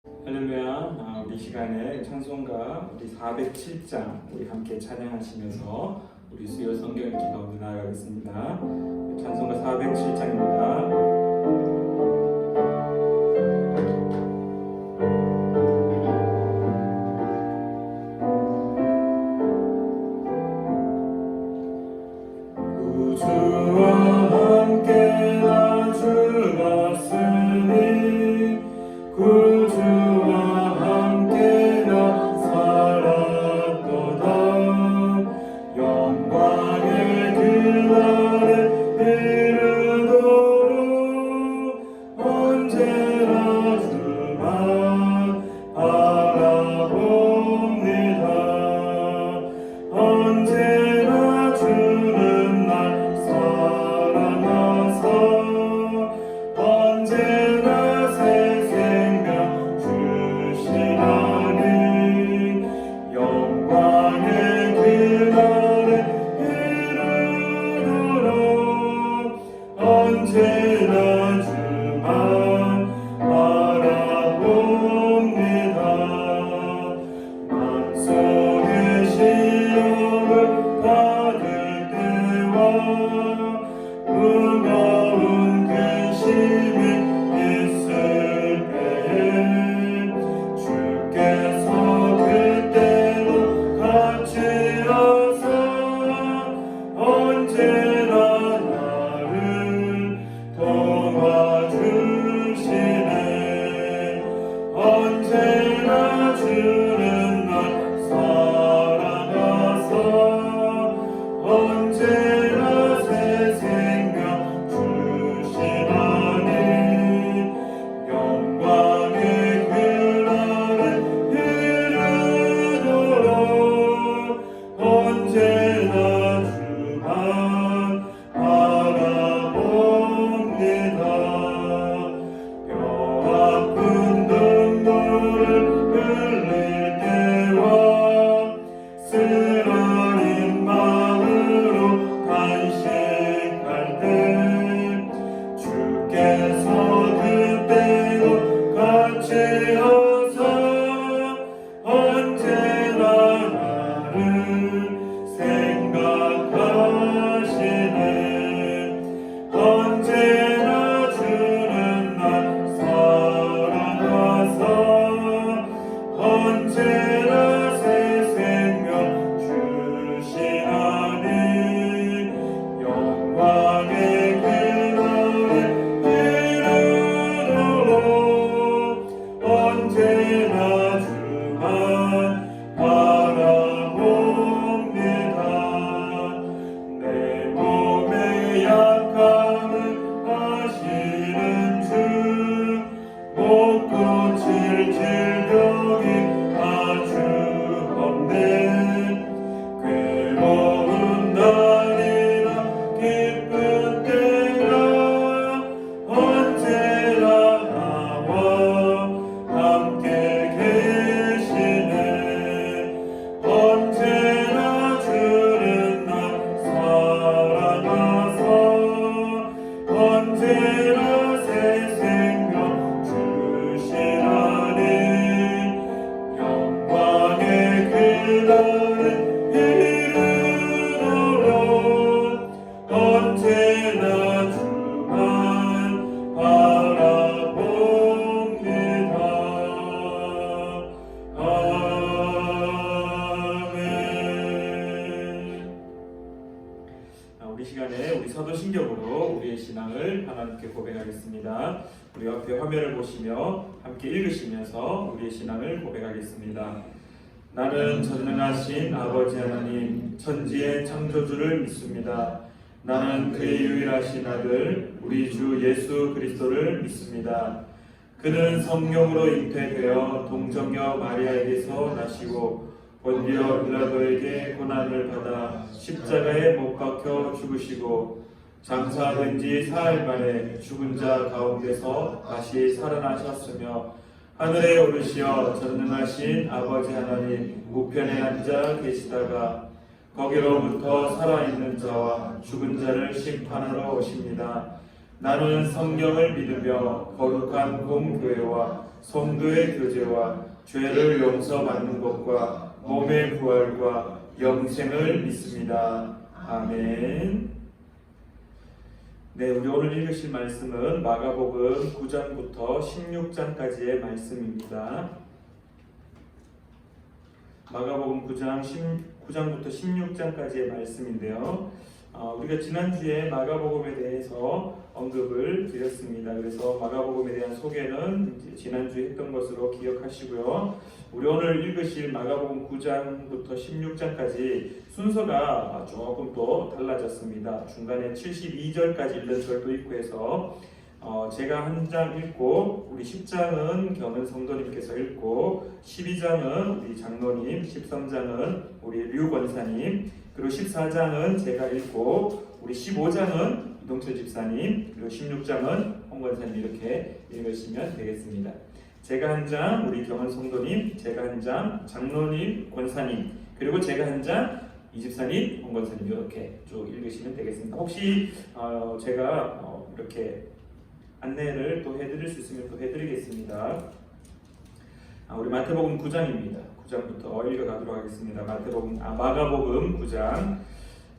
할렐루야. 우리 시간에 찬송가 우리 407장 우리 함께 찬양하시면서 우리 수요 성경 읽기 가운데 나아가겠습니다. 찬송가 407장입니다. 사도신경으로 우리의 신앙을 하나님께 고백하겠습니다. 우리 앞에 화면을 보시며 함께 읽으시면서 우리의 신앙을 고백하겠습니다. 나는 전능하신 아버지 하나님 천지의 창조주를 믿습니다. 나는 그의 유일하신 아들 우리 주 예수 그리스도를 믿습니다. 그는 성령으로 잉태되어 동정녀 마리아에게서 나시고 본디오 빌라도에게 고난을 받아 십자가에 못 박혀 죽으시고 장사된 지 사흘 만에 죽은 자 가운데서 다시 살아나셨으며 하늘에 오르시어 전능하신 아버지 하나님 우편에 앉아 계시다가 거기로부터 살아있는 자와 죽은 자를 심판하러 오십니다. 나는 성경을 믿으며 거룩한 공교회와 성도의 교제와 죄를 용서받는 것과 몸의 부활과 영생을 믿습니다. 아멘. 네, 우리 오늘 읽으실 말씀은 마가복음 9장부터 16장까지의 말씀입니다. 마가복음 9장부터 16장까지의 말씀인데요. 우리가 지난주에 마가복음에 대해서 언급을 드렸습니다. 그래서 마가복음에 대한 소개는 지난주에 했던 것으로 기억하시고요. 우리 오늘 읽으실 마가복음 9장부터 16장까지 순서가 조금 또 달라졌습니다. 중간에 72절까지 읽는 절도 있고 해서 제가 한 장 읽고 우리 10장은 경은 성도님께서 읽고 12장은 우리 장로님, 13장은 우리 류 권사님, 그리고 14장은 제가 읽고 우리 15장은 이동철 집사님, 그리고 16장은 홍 권사님 이렇게 읽으시면 되겠습니다. 제가 한 장 우리 경은 성도님, 제가 한 장 장로님, 권사님, 그리고 제가 한 장 이집사님, 홍 권사님 이렇게 쭉 읽으시면 되겠습니다. 혹시 제가 이렇게 안내를 또 해드릴 수 있으면 또 해드리겠습니다. 우리 마태복음 9장입니다. 9장부터 읽어가도록 하겠습니다. 마가복음 9장.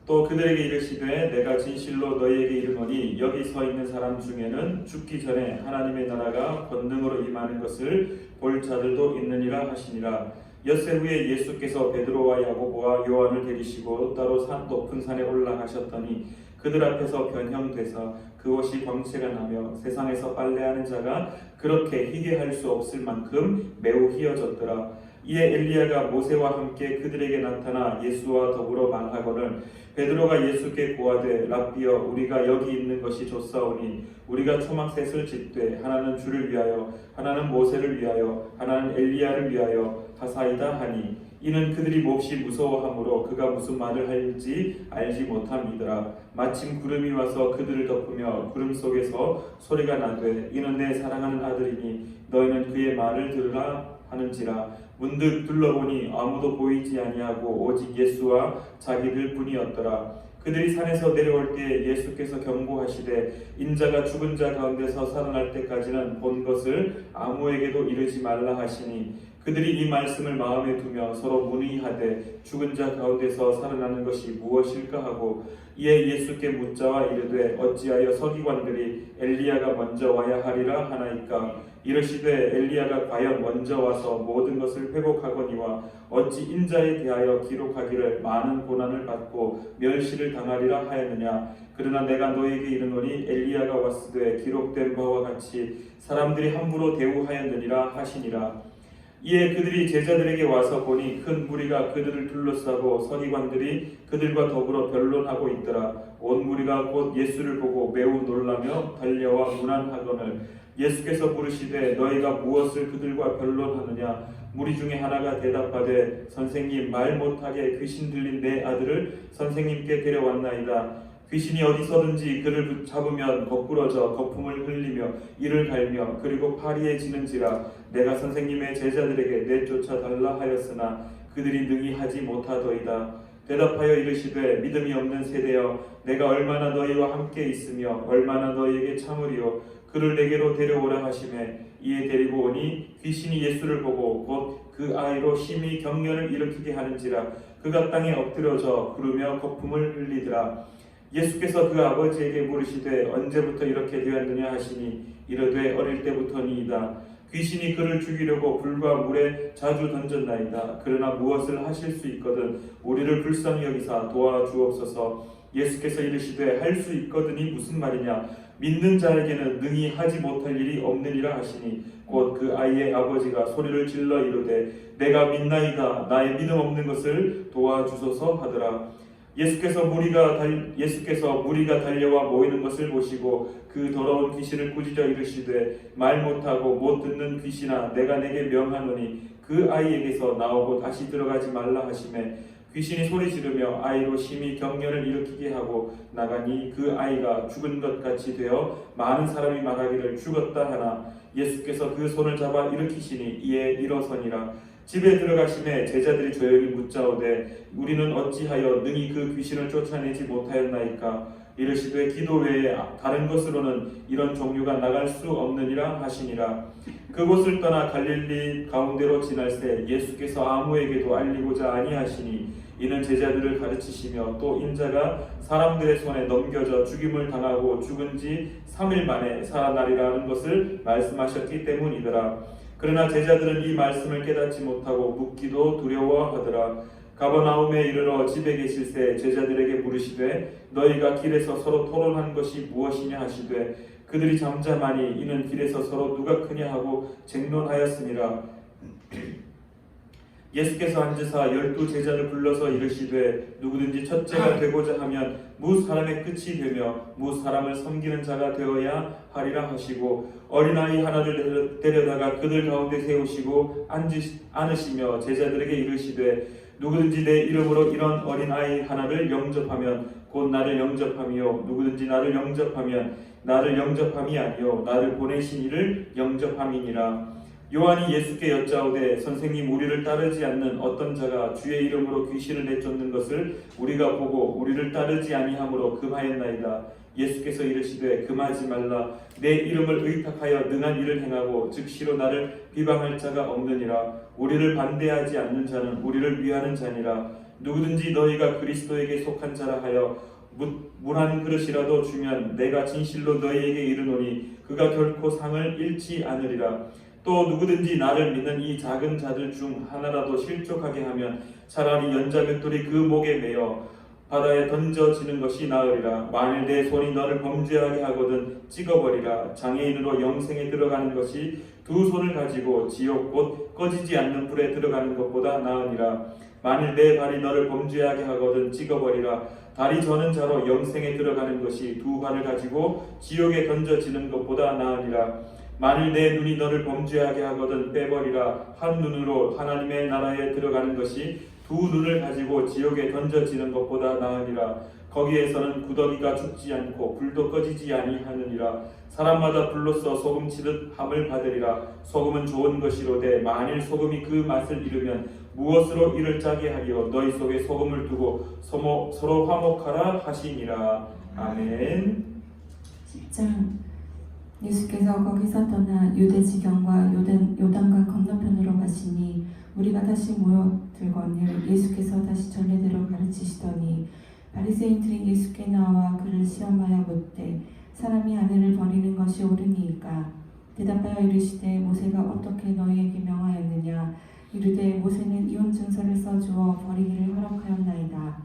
또 그들에게 이르시되 내가 진실로 너희에게 이르노니 여기 서 있는 사람 중에는 죽기 전에 하나님의 나라가 권능으로 임하는 것을 볼 자들도 있느니라 하시니라. 엿새 후에 예수께서 베드로와 야고보와 요한을 데리시고 따로 높은 산에 올라가셨더니 그들 앞에서 변형돼서 그 옷이 광채가 나며 세상에서 빨래하는 자가 그렇게 희게 할 수 없을 만큼 매우 희어졌더라. 이에 엘리야가 모세와 함께 그들에게 나타나 예수와 더불어 말하거늘 베드로가 예수께 고하되 랍비여 우리가 여기 있는 것이 좋사오니 우리가 초막셋을 짓되 하나는 주를 위하여 하나는 모세를 위하여 하나는 엘리야를 위하여 하사이다 하니 이는 그들이 몹시 무서워하므로 그가 무슨 말을 할지 알지 못함이더라. 마침 구름이 와서 그들을 덮으며 구름 속에서 소리가 나되 이는 내 사랑하는 아들이니 너희는 그의 말을 들으라 하는지라. 문득 둘러보니 아무도 보이지 아니하고 오직 예수와 자기들 뿐이었더라. 그들이 산에서 내려올 때 예수께서 경고하시되 인자가 죽은 자 가운데서 살아날 때까지는 본 것을 아무에게도 이르지 말라 하시니 그들이 이 말씀을 마음에 두며 서로 문의하되 죽은 자 가운데서 살아나는 것이 무엇일까 하고 이에 예수께 묻자와 이르되 어찌하여 서기관들이 엘리야가 먼저 와야 하리라 하나이까. 이르시되 엘리야가 과연 먼저 와서 모든 것을 회복하거니와 어찌 인자에 대하여 기록하기를 많은 고난을 받고 멸시를 당하리라 하였느냐. 그러나 내가 너에게 이르노니 엘리야가 왔으되 기록된 바와 같이 사람들이 함부로 대우하였느니라 하시니라. 이에 그들이 제자들에게 와서 보니 큰 무리가 그들을 둘러싸고 서기관들이 그들과 더불어 변론하고 있더라. 온 무리가 곧 예수를 보고 매우 놀라며 달려와 문안하거늘 예수께서 물으시되 너희가 무엇을 그들과 변론하느냐. 무리 중에 하나가 대답하되 선생님 말 못하게 귀신 들린 내 아들을 선생님께 데려왔나이다. 귀신이 어디서든지 그를 잡으면 거꾸러져 거품을 흘리며 이를 갈며 그리고 파리해지는지라. 내가 선생님의 제자들에게 내쫓아 달라 하였으나 그들이 능히 하지 못하더이다. 대답하여 이르시되 믿음이 없는 세대여 내가 얼마나 너희와 함께 있으며 얼마나 너희에게 참으리요. 그를 내게로 데려오라 하시매 이에 데리고 오니 귀신이 예수를 보고 곧 그 아이로 심히 경련을 일으키게 하는지라. 그가 땅에 엎드려져 구르며 거품을 흘리더라. 예수께서 그 아버지에게 물으시되 언제부터 이렇게 되었느냐 하시니 이르되 어릴 때부터니이다. 귀신이 그를 죽이려고 불과 물에 자주 던졌나이다. 그러나 무엇을 하실 수 있거든 우리를 불쌍히 여기사 도와주옵소서. 예수께서 이르시되 할 수 있거든이 무슨 말이냐. 믿는 자에게는 능히 하지 못할 일이 없느니라 하시니 곧 그 아이의 아버지가 소리를 질러 이르되 내가 믿나이다. 나의 믿음 없는 것을 도와주소서 하더라. 예수께서 무리가 달려와 모이는 것을 보시고 그 더러운 귀신을 꾸짖어 이르시되 말 못하고 못 듣는 귀신아 내가 내게 명하노니 그 아이에게서 나오고 다시 들어가지 말라 하시매 귀신이 소리 지르며 아이로 심히 경련을 일으키게 하고 나가니 그 아이가 죽은 것 같이 되어 많은 사람이 말하기를 죽었다 하나 예수께서 그 손을 잡아 일으키시니 이에 일어서니라. 집에 들어가심에 제자들이 조용히 묻자오되 우리는 어찌하여 능히 그 귀신을 쫓아내지 못하였나이까. 이르시되 기도 외에 다른 것으로는 이런 종류가 나갈 수 없느니라 하시니라. 그곳을 떠나 갈릴리 가운데로 지날새 예수께서 아무에게도 알리고자 아니하시니 이는 제자들을 가르치시며 또 인자가 사람들의 손에 넘겨져 죽임을 당하고 죽은 지 3일 만에 살아나리라는 것을 말씀하셨기 때문이더라. 그러나 제자들은 이 말씀을 깨닫지 못하고 묻기도 두려워하더라. 가버나움에 이르러 집에 계실새 제자들에게 물으시되 너희가 길에서 서로 토론한 것이 무엇이냐 하시되 그들이 잠잠하니 이는 길에서 서로 누가 크냐 하고 쟁론하였음이라. 예수께서 앉으사 12 제자를 불러서 이르시되 누구든지 첫째가 되고자 하면 무 사람의 끝이 되며 무 사람을 섬기는 자가 되어야 하리라 하시고 어린아이 하나를 데려다가 그들 가운데 세우시고 앉으시며 제자들에게 이르시되 누구든지 내 이름으로 이런 어린아이 하나를 영접하면 곧 나를 영접하며 누구든지 나를 영접하면 나를 영접함이 아니요 나를 보내신 이를 영접함이니라. 요한이 예수께 여짜오되 선생님 우리를 따르지 않는 어떤 자가 주의 이름으로 귀신을 내쫓는 것을 우리가 보고 우리를 따르지 아니하므로 금하였나이다. 예수께서 이르시되 금하지 말라. 내 이름을 의탁하여 능한 일을 행하고 즉시로 나를 비방할 자가 없느니라. 우리를 반대하지 않는 자는 우리를 위하는 자니라. 누구든지 너희가 그리스도에게 속한 자라 하여 물 한 그릇이라도 주면 내가 진실로 너희에게 이르노니 그가 결코 상을 잃지 않으리라. 또 누구든지 나를 믿는 이 작은 자들 중 하나라도 실족하게 하면 차라리 연자맷돌이 그 목에 매어 바다에 던져지는 것이 나으리라. 만일 내 손이 너를 범죄하게 하거든 찍어버리라. 장애인으로 영생에 들어가는 것이 두 손을 가지고 지옥 곧 꺼지지 않는 불에 들어가는 것보다 나으니라. 만일 내 발이 너를 범죄하게 하거든 찍어버리라. 다리 저는 자로 영생에 들어가는 것이 두 발을 가지고 지옥에 던져지는 것보다 나으니라. 만일 내 눈이 너를 범죄하게 하거든 빼버리라. 한 눈으로 하나님의 나라에 들어가는 것이 두 눈을 가지고 지옥에 던져지는 것보다 나으니라. 거기에서는 구더기가 죽지 않고 불도 꺼지지 아니하느니라. 사람마다 불로써 소금치듯 함을 받으리라. 소금은 좋은 것이로되 만일 소금이 그 맛을 잃으면 무엇으로 이를 짜게 하리요. 너희 속에 소금을 두고 서로 화목하라 하시니라. 아멘. 10장. 예수께서 거기서 떠나 유대 지경과 요단강 건너편으로 가시니 우리가 다시 모여들거늘 예수께서 다시 전례대로 가르치시더니 바리새인들이 예수께 나와 그를 시험하여 묻되 사람이 아내를 버리는 것이 옳으니이까. 대답하여 이르시되 모세가 어떻게 너희에게 명하였느냐. 이르되 모세는 이혼 증서를 써주어 버리기를 허락하였나이다.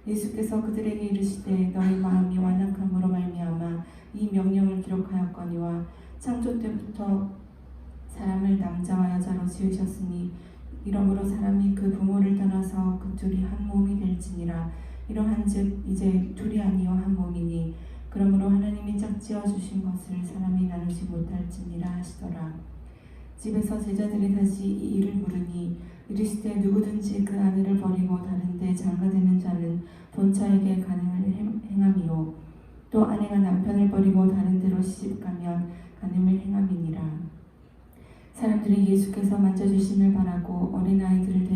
예수께서 그들에게 이르시되 너희 마음이 완악함으로 말미암아 이 명령을 기록하였거니와 창조 때부터 사람을 남자와 여자로 지으셨으니 이러므로 사람이 그 부모를 떠나서 그 둘이 한 몸이 될지니라. 이러한즉 이제 둘이 아니요 한 몸이니 그러므로 하나님이 짝지어 주신 것을 사람이 나누지 못할지니라 하시더라. 집에서 제자들이 다시 이 일을 물으니 이르시되 누구든지 그 아내를 버리고 다른데 장가되는 자는 본처에게 간음을 행함이요 또 아내가 남편을 버리고 다른 데로 시집가면 간음을 행함이니라. 사람들이 예수께서 만져주심을 바라고 어린아이들을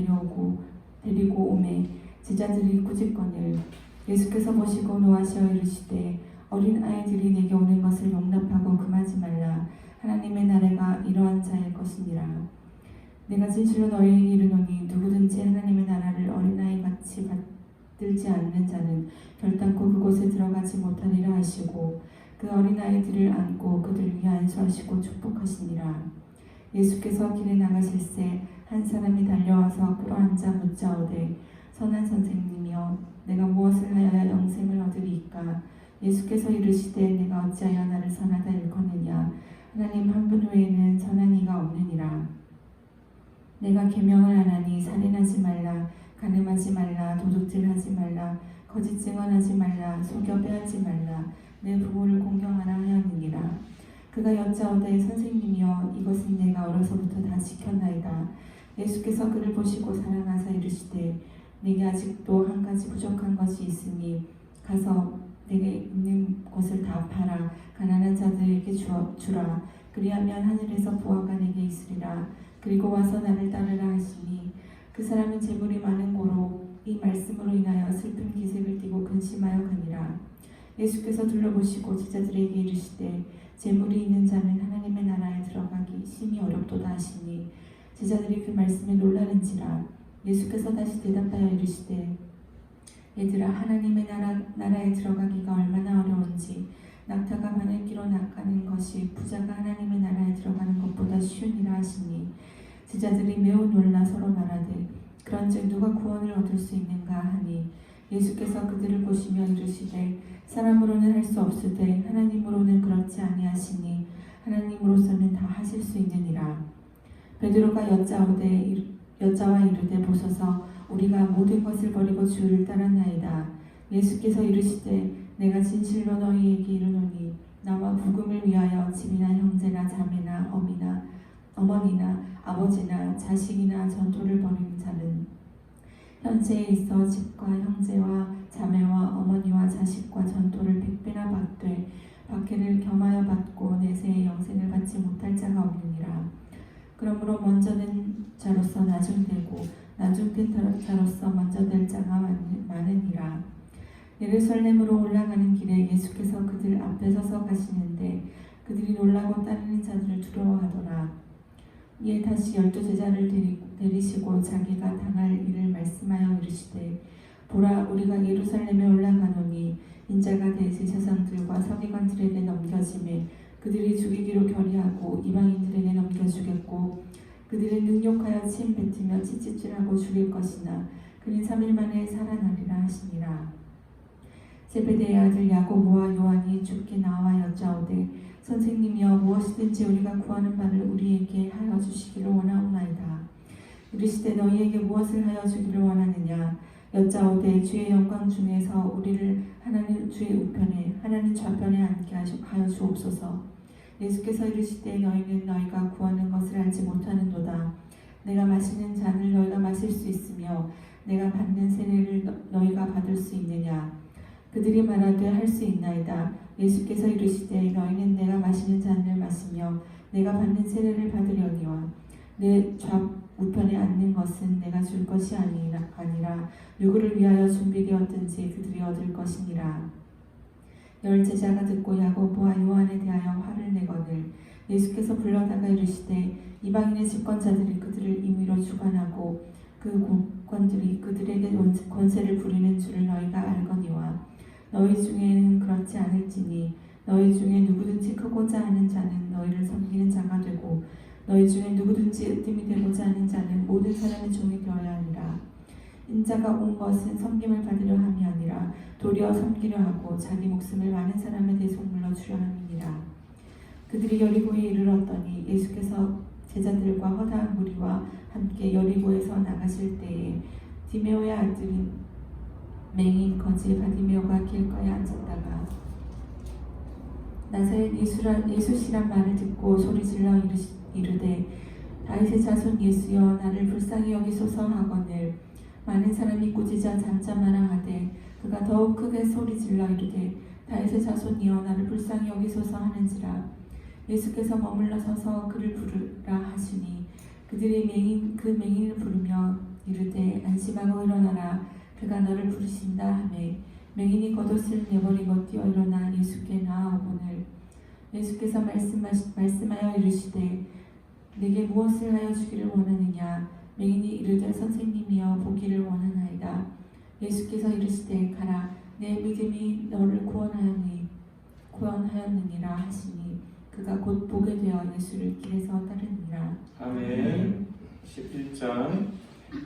데리고 오매 제자들이 꾸짖거늘 예수께서 보시고 노하시어 이르시되 어린아이들이 내게 오는 것을 용납하고 금하지 말라. 하나님의 나라가 이러한 자일 것이니라. 내가 진실로 너희에게 이르노니 누구든지 하나님의 나라를 어린아이같이 받들지 않는 자는 결단코 그곳에 들어가지 못하리라 하시고 그 어린아이들을 안고 그들 위에 안수하시고 축복하시니라. 예수께서 길에 나가실새 한 사람이 달려와서 끌어앉아 묻자오되 선한 선생님이여 내가 무엇을 하여야 영생을 얻으리이까. 예수께서 이르시되 내가 어찌하여 나를 선하다 일컫느냐. 하나님 한 분 외에는 선한 이가 없느니라. 내가 계명을 하나니 살인하지 말라, 간음하지 말라, 도둑질하지 말라, 거짓 증언하지 말라, 속여 빼앗지 말라, 내 부모를 공경하라 하였느니라. 그가 여짜오되 선생님이여 이것은 내가 어려서부터 다 지켰나이다. 예수께서 그를 보시고 사랑하사 이르시되 내게 아직도 한 가지 부족한 것이 있으니 가서 내게 있는 것을 다 팔아 가난한 자들에게 주라. 그리하면 하늘에서 부하가 내게 있으리라. 그리고 와서 나를 따르라 하시니 그 사람은 재물이 많은 고로 이 말씀으로 인하여 슬픈 기색을 띠고 근심하여 가니라. 예수께서 둘러보시고 제자들에게 이르시되 재물이 있는 자는 하나님의 나라에 들어가기 심히 어렵도다 하시니 제자들이 그 말씀에 놀라는지라. 예수께서 다시 대답하여 이르시되 얘들아, 하나님의 나라에 들어가기가 얼마나 어려운지 낙타가 바늘기로 나가는 것이 부자가 하나님의 나라에 들어가는 것보다 쉬우니라 하시니 제자들이 매우 놀라 서로 말하되 그런즉 누가 구원을 얻을 수 있는가 하니 예수께서 그들을 보시며 이르시되 사람으로는 할 수 없으되 하나님으로는 그렇지 아니하시니 하나님으로서는 다 하실 수 있느니라. 베드로가 여자와 이르되 보소서 우리가 모든 것을 버리고 주를 따랐나이다. 예수께서 이르시되 내가 진실로 너희에게 이르노니 나와 복음을 위하여 집이나 형제나 자매나 어머니나 아버지나 자식이나 전토를 벌이는 자는 현세에 있어 집과 형제와 자매와 어머니와 자식과 전토를 100배나 받되 박해를 겸하여 받고 내세의 영생을 받지 못할 자가 없느니라. 그러므로 먼저 된 자로서 나중되고 나중된 자로서 먼저 될 자가 많으니라. 예루살렘으로 올라가는 길에 예수께서 그들 앞에 서서 가시는데 그들이 놀라고 따르는 자들을 두려워하더라. 이에 다시 12제자를 데리시고 자기가 당할 일을 말씀하여 이르시되 보라, 우리가 예루살렘에 올라가노니 인자가 대제사장들과 서기관들에게 넘겨지매 그들이 죽이기로 결의하고 이방인들에게 넘겨주겠고 그들이 능욕하여 침 뱉으며 찌찌질하고 죽일 것이나 그는 3일 만에 살아나리라 하시니라. 제베데의 아들 야고보와 요한이 죽게 나와 여짜오되 선생님이여 무엇이든지 우리가 구하는 바를 우리에게 하여 주시기를 원하옵나이다. 이르시되 너희에게 무엇을 하여 주기를 원하느냐. 여짜오되 주의 영광 중에서 우리를 하나는 주의 우편에 하나는 좌편에 앉게 하여 주옵소서. 예수께서 이르시되 너희는 너희가 구하는 것을 알지 못하는도다. 내가 마시는 잔을 너희가 마실 수 있으며 내가 받는 세례를 너희가 받을 수 있느냐. 그들이 말하되 할 수 있나이다. 예수께서 이르시되 너희는 내가 마시는 잔을 마시며 내가 받는 세례를 받으려니와 내 좌우편에 앉는 것은 내가 줄 것이 아니라 누구를 위하여 준비되었든지 그들이 얻을 것이니라. 10제자가 듣고 야고보와 요한에 대하여 화를 내거늘 예수께서 불러다가 이르시되 이방인의 집권자들이 그들을 임의로 주관하고 그 권들이 그들에게 권세를 부리는 줄을 너희가 알거니와 너희 중에는 그렇지 않을지니 너희 중에 누구든지 크고자 하는 자는 너희를 섬기는 자가 되고 너희 중에 누구든지 으뜸이 되고자 하는 자는 모든 사람의 종이 되어야 하니라. 인자가 온 것은 섬김을 받으려 함이 아니라 도리어 섬기려 하고 자기 목숨을 많은 사람의 대속물로 주려 함이니라. 그들이 여리고에 이르렀더니 예수께서 제자들과 허다한 무리와 함께 여리고에서 나가실 때에 디메오의 아들인 맹인 거지 바디메오가 길가에 앉았다가 나사렛 예수시란 말을 듣고 소리질러 이르되 다윗의 자손 예수여 나를 불쌍히 여기소서 하거늘 많은 사람이 꾸짖어 잠잠하라 하되 그가 더욱 크게 소리질러 이르되 다윗의 자손이여 나를 불쌍히 여기소서 하는지라. 예수께서 머물러 서서 그를 부르라 하시니 그들이 그 맹인을 부르며 이르되 안심하고 일어나라 그가 너를 부르신다 하매 맹인이 겉옷을 내버리고 뛰어 일어나 예수께 나아오거늘 예수께서 말씀하여 이르시되 내게 무엇을 하여 주기를 원하느냐. 맹인이 이르되 선생님이여 보기를 원하나이다. 예수께서 이르시되 가라 내 믿음이 너를 구원하였느니라 하시니 그가 곧 보게 되어 예수를 길에서 따르니라. 아멘. 11장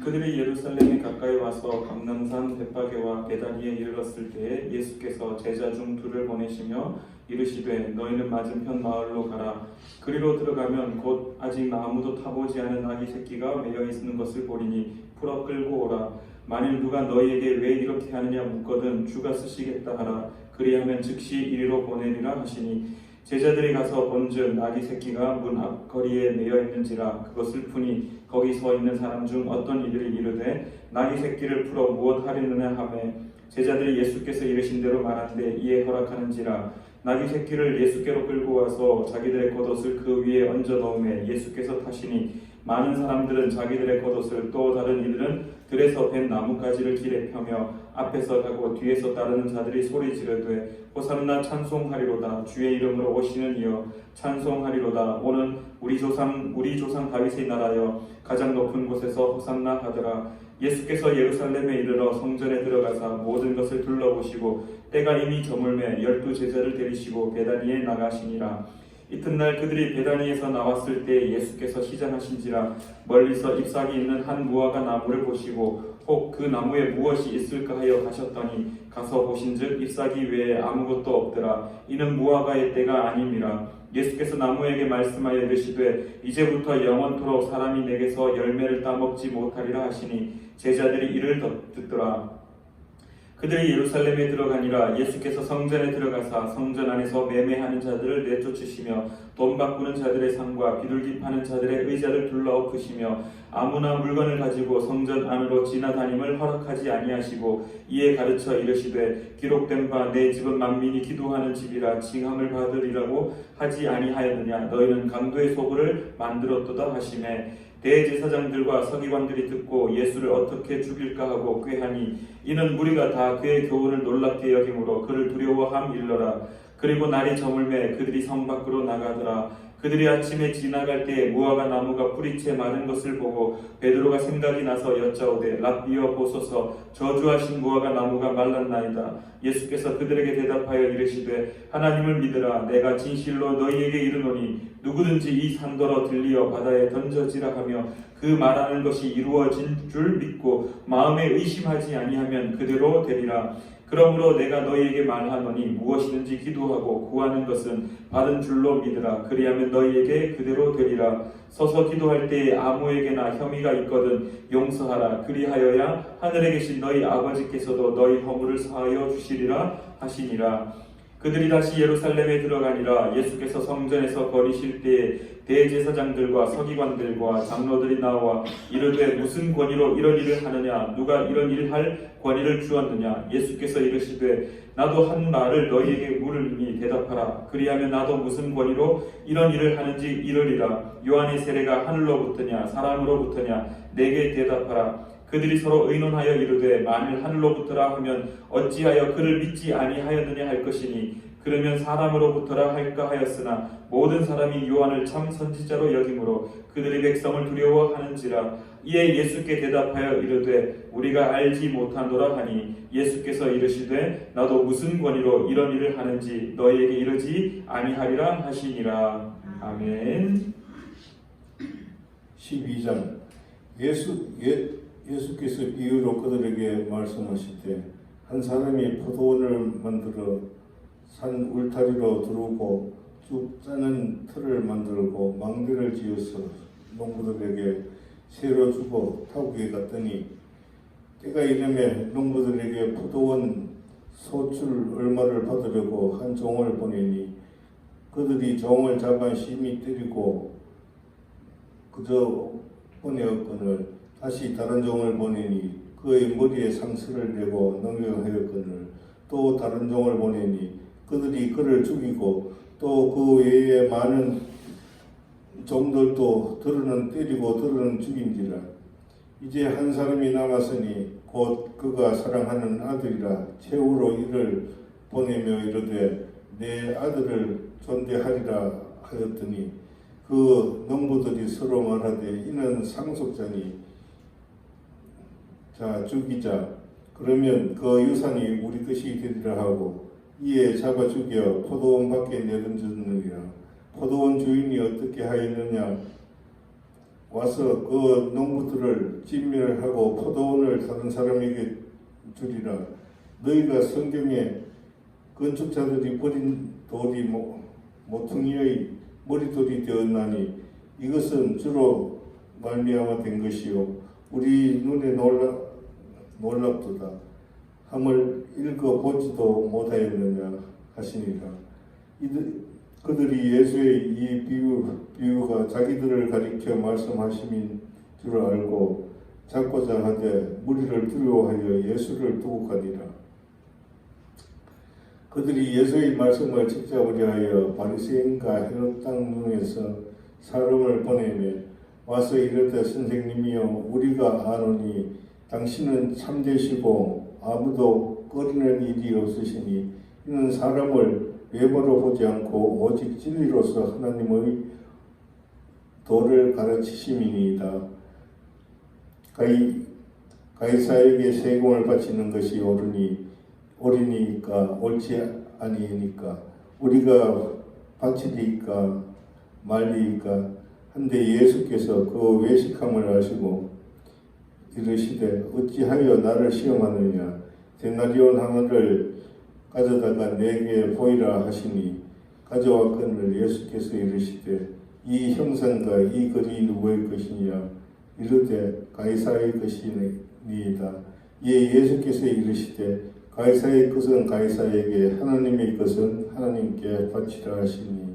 그들이 예루살렘에 가까이 와서 감람산 벳파게와 베다니에 이르렀을 때에 예수께서 제자 중 둘을 보내시며 이르시되 너희는 맞은편 마을로 가라. 그리로 들어가면 곧 아직 아무도 타보지 않은 아기 새끼가 매여 있는 것을 보리니 풀어 끌고 오라. 만일 누가 너희에게 왜 이렇게 하느냐 묻거든 주가 쓰시겠다 하라. 그리하면 즉시 이리로 보내리라 하시니 제자들이 가서 본즉 아기 새끼가 문 앞거리에 매여 있는지라. 그것을 푸니 거기 서 있는 사람 중 어떤 이들이 이르되 아기 새끼를 풀어 무엇 하려느냐 하매 제자들이 예수께서 이르신 대로 말하는데 이에 허락하는지라. 아기 새끼를 예수께로 끌고 와서 자기들의 겉옷을 그 위에 얹어 넣음에 예수께서 타시니 많은 사람들은 자기들의 겉옷을 또 다른 이들은 들에서 벤 나뭇가지를 길에 펴며 앞에서 가고 뒤에서 따르는 자들이 소리 지르되 호산나 찬송하리로다. 주의 이름으로 오시는 이여 찬송하리로다. 오는 우리 조상 다윗의 나라여 가장 높은 곳에서 호산나 하더라. 예수께서 예루살렘에 이르러 성전에 들어가사 모든 것을 둘러보시고 때가 이미 저물매 12 제자를 데리시고 베다니에 나가시니라. 이튿날 그들이 베다니에서 나왔을 때 예수께서 시장하신지라 멀리서 잎사귀 있는 한 무화과 나무를 보시고 혹 그 나무에 무엇이 있을까 하여 가셨더니 가서 보신즉 잎사귀 외에 아무것도 없더라. 이는 무화과의 때가 아님이라. 예수께서 나무에게 말씀하여 이르시되 이제부터 영원토록 사람이 내게서 열매를 따먹지 못하리라 하시니 제자들이 이를 듣더라. 그들이 예루살렘에 들어가니라. 예수께서 성전에 들어가사 성전 안에서 매매하는 자들을 내쫓으시며 돈 바꾸는 자들의 상과 비둘기 파는 자들의 의자를 둘러엎으시며 아무나 물건을 가지고 성전 안으로 지나다님을 허락하지 아니하시고 이에 가르쳐 이르시되 기록된 바 내 집은 만민이 기도하는 집이라 칭함을 받으리라고 하지 아니하였느냐. 너희는 강도의 소굴을 만들었도다 하시매 대제사장들과 서기관들이 듣고 예수를 어떻게 죽일까 하고 꾀하니 이는 무리가 다 그의 교훈을 놀랍게 여김으로 그를 두려워함일러라. 그리고 날이 저물매 그들이 성 밖으로 나가더라. 그들이 아침에 지나갈 때에 무화과 나무가 뿌리채 마른 것을 보고 베드로가 생각이 나서 여짜오되 랍비여 보소서 저주하신 무화과 나무가 말랐나이다. 예수께서 그들에게 대답하여 이르시되 하나님을 믿으라. 내가 진실로 너희에게 이르노니 누구든지 이 산더러 들리어 바다에 던져지라 하며 그 말하는 것이 이루어진 줄 믿고 마음에 의심하지 아니하면 그대로 되리라. 그러므로 내가 너희에게 말하노니 무엇이든지 기도하고 구하는 것은 받은 줄로 믿으라. 그리하면 너희에게 그대로 되리라. 서서 기도할 때에 아무에게나 혐의가 있거든 용서하라. 그리하여야 하늘에 계신 너희 아버지께서도 너희 허물을 사하여 주시리라 하시니라. 그들이 다시 예루살렘에 들어가니라. 예수께서 성전에서 거리실 때에 대제사장들과 서기관들과 장로들이 나와 이르되 무슨 권위로 이런 일을 하느냐. 누가 이런 일을 할 권위를 주었느냐. 예수께서 이르시되 나도 한 말을 너희에게 물으니 대답하라. 그리하면 나도 무슨 권위로 이런 일을 하는지 이르리라. 요한의 세례가 하늘로부터냐 사람으로부터냐. 내게 대답하라. 그들이 서로 의논하여 이르되 만일 하늘로부터라 하면 어찌하여 그를 믿지 아니하였느냐 할 것이니 그러면 사람으로부터라 할까 하였으나 모든 사람이 요한을 참 선지자로 여김으로 그들이 백성을 두려워하는지라. 이에 예수께 대답하여 이르되 우리가 알지 못하노라 하니 예수께서 이르시되 나도 무슨 권위로 이런 일을 하는지 너희에게 이르지 아니하리라 하시니라. 아멘. 12장 예수께서 비유로 그들에게 말씀하실 때 한 사람이 포도원을 만들어 산 울타리로 두르고 쭉 짜는 틀을 만들고 망대를 지어서 농부들에게 새로 주고 타국에 갔더니 때가 이르매 농부들에게 포도원 소출 얼마를 받으려고 한 종을 보내니 그들이 종을 잡아 심히 때리고 그저 보내었거늘 다시 다른 종을 보내니 그의 머리에 상처를 내고 능욕하였거늘 또 다른 종을 보내니 그들이 그를 죽이고 또 그 외에 많은 종들도 들으는 때리고 들으는 죽인지라. 이제 한 사람이 남았으니 곧 그가 사랑하는 아들이라. 최후로 이를 보내며 이르되 내 아들을 존대하리라 하였더니 그 농부들이 서로 말하되 이는 상속자니 자 죽이자. 그러면 그 유산이 우리 것이 되리라 하고 이에 잡아 죽여 포도원 밖에 내던졌느니라. 포도원 주인이 어떻게 하였느냐. 와서 그 농부들을 진멸하고 포도원을 다른 사람에게 주리라. 너희가 성경에 건축자들이 버린 돌이 모퉁이의 머리돌이 되었나니 이것은 주로 말미암아 된 것이요 우리 눈에 놀랍도다 함을 읽어보지도 못하였느냐 하시니라. 그들이 예수의 이 비유가 자기들을 가리켜 말씀하심인 줄 알고 잡고자 하되 무리를 두려워하여 예수를 두고 가니라. 그들이 예수의 말씀을 책잡으려 하여 바리새인과 헤롯 당중에서 사람을 보내며 와서 이르되 선생님이여 우리가 아노니 당신은 참되시고 아무도 꺼리는 일이 없으시니 이는 사람을 외모로 보지 않고 오직 진리로서 하나님의 도를 가르치심이니이다. 가이사에게 세금을 바치는 것이 옳으니까 옳지 아니니까 우리가 바치리까 말리까 한데 예수께서 그 외식함을 아시고 이르시되 어찌하여 나를 시험하느냐 데나리온 하나를 가져다가 내게 보이라 하시니 가져왔거늘 예수께서 이르시되 이 형상과 이 글이 누구의 것이냐 이르되 가이사의 것이니이다. 이에 예수께서 이르시되 가이사의 것은 가이사에게 하나님의 것은 하나님께 바치라 하시니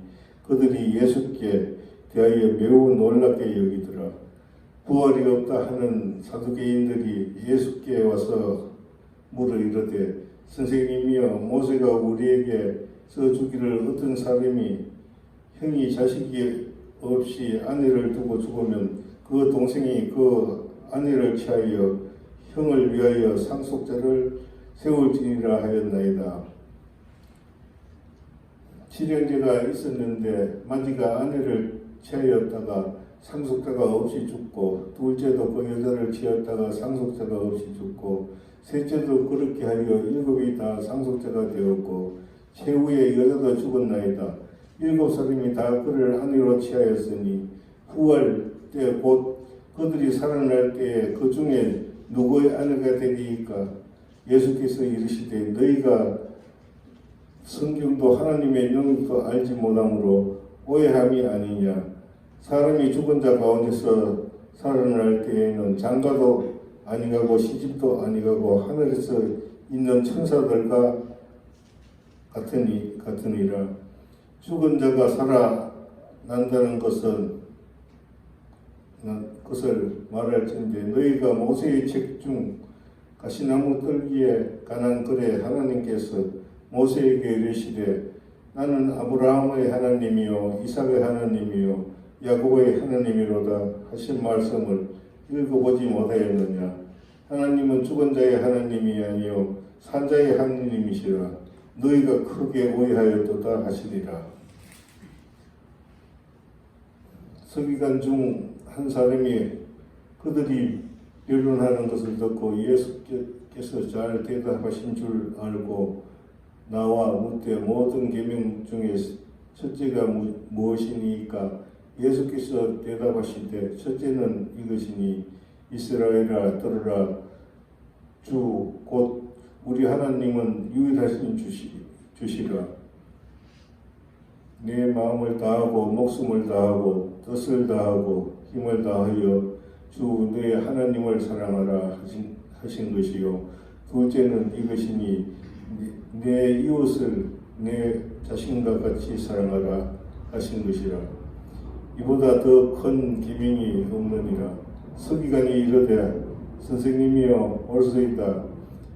그들이 예수께 대하여 매우 놀랍게 여기더라. 부활이 없다 하는 사두개인들이 예수께 와서 물어 이르되 선생님이여 모세가 우리에게 써주기를 어떤 사람이 형이 자식이 없이 아내를 두고 죽으면 그 동생이 그 아내를 취하여 형을 위하여 상속자를 세울지니라 하였나이다. 칠형제가 있었는데 마지가 아내를 취하였다가 상속자가 없이 죽고 둘째도 그 여자를 취하였다가 상속자가 없이 죽고 셋째도 그렇게 하여 일곱이 다 상속자가 되었고 최후의 여자도 죽었나이다. 일곱 사람이 다 그를 아내로 취하였으니 부활 때 곧 그들이 살아날 때에 그 중에 누구의 아내가 되리이까? 예수께서 이르시되 너희가 성경도 하나님의 영도 알지 못함으로 오해함이 아니냐. 사람이 죽은 자 가운데서 살아날 때에는 장가도 아니가고 시집도 아니가고 하늘에서 있는 천사들과 같으니라. 죽은 자가 살아난다는 것을 말할진대 너희가 모세의 책 중 가시나무 떨기에 관한 글에 하나님께서 모세에게 이르시되 나는 아브라함의 하나님이요 이삭의 하나님이요 야곱의 하나님이로다 하신 말씀을 읽어보지 못하였느냐. 하나님은 죽은 자의 하나님이 아니요 산자의 하나님이시라. 너희가 크게 오해하였도다 하시리라. 서기관 중 한 사람이 그들이 변론하는 것을 듣고 예수께서 잘 대답하신 줄 알고 나와 묻되 모든 계명 중에 첫째가 무엇이니까? 예수께서 대답하시되 첫째는 이것이니 이스라엘아 들으라. 주 곧 우리 하나님은 유일하신 주시라. 내 마음을 다하고 목숨을 다하고 뜻을 다하고 힘을 다하여 주 너의 하나님을 사랑하라 하신 것이요. 둘째는 이것이니 내 이웃을 내 자신과 같이 사랑하라 하신 것이라. 이보다 더 큰 계명이 없느니라. 서기관이 이르되 선생님이여 옳소이다.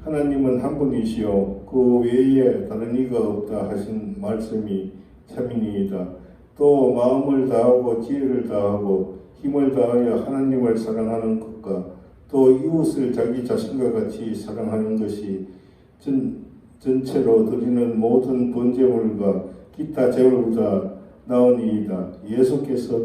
하나님은 한 분이시요 그 외에 다른 이가 없다 하신 말씀이 참이니이다. 또 마음을 다하고 지혜를 다하고 힘을 다하여 하나님을 사랑하는 것과 또 이웃을 자기 자신과 같이 사랑하는 것이 전체로 드리는 모든 번제물과 기타 제물보다 나으니이다. 예수께서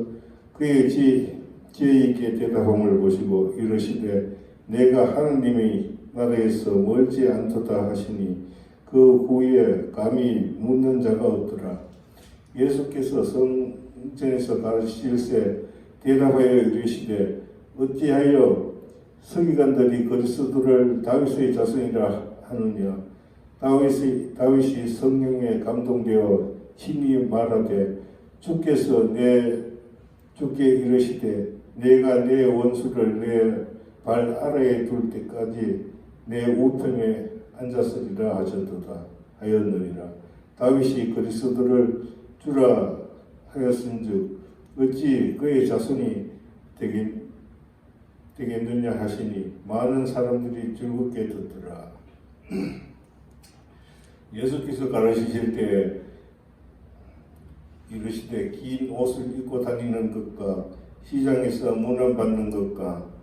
그의 지혜 있게 대답함을 보시고 이르시되 내가 하나님의 나라에서 멀지 않도다 하시니 그 후에 감히 묻는 자가 없더라. 예수께서 성전에서 가르치실세 대답하여 이르시되 어찌하여 서기관들이 그리스도를 다윗의 자손이라 하느냐. 다윗이 성령에 감동되어 친히 말하되 주께서 주께 이르시되 내가 내 원수를 내 발 아래에 둘 때까지 내 우편에 앉았으리라 하셨도다 하였느니라. 다윗이 그리스도를 주라 하였은즉 어찌 그의 자손이 되겠느냐 하시니 많은 사람들이 즐겁게 듣더라. 예수께서 가르치실 때 이르시되 긴 옷을 입고 다니는 것과 시장에서 문안받는 것과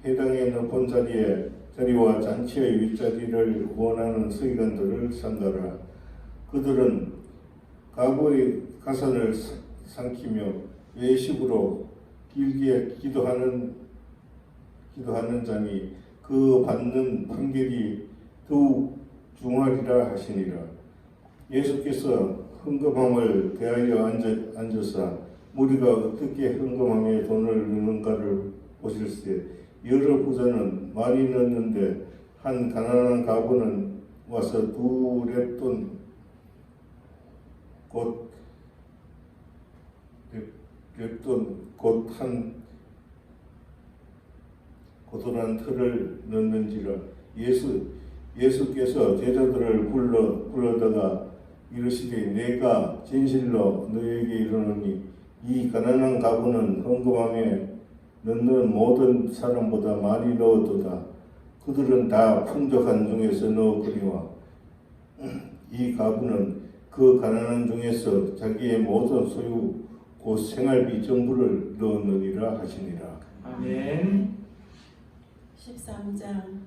회당에 높은 자리에 자리와 잔치의 윗자리를 원하는 서기관들을 삼가라. 그들은 가부의 가산을 삼키며 외식으로 길게 기도하는 자니 그 받는 판결이 더욱 중하리라 하시니라. 예수께서 헌금함을 대하여 앉으사 무리가 어떻게 헌금함에 돈을 넣는가를 보실세 여러 부자는 많이 넣었는데 한 가난한 가부는 와서 2렙돈 곧 한 고도란 틀을 넣는지라. 예수께서 제자들을 불러다가 이르시되 내가 진실로 너에게 이르노니 이 가난한 가부는 헌금함에 넣는 모든 사람보다 많이 넣었도다. 그들은 다 풍족한 중에서 넣었거니와 이 가부는 그 가난한 중에서 자기의 모든 소유 곧 생활비 전부를 넣었느니라 하시니라. 아멘. 13장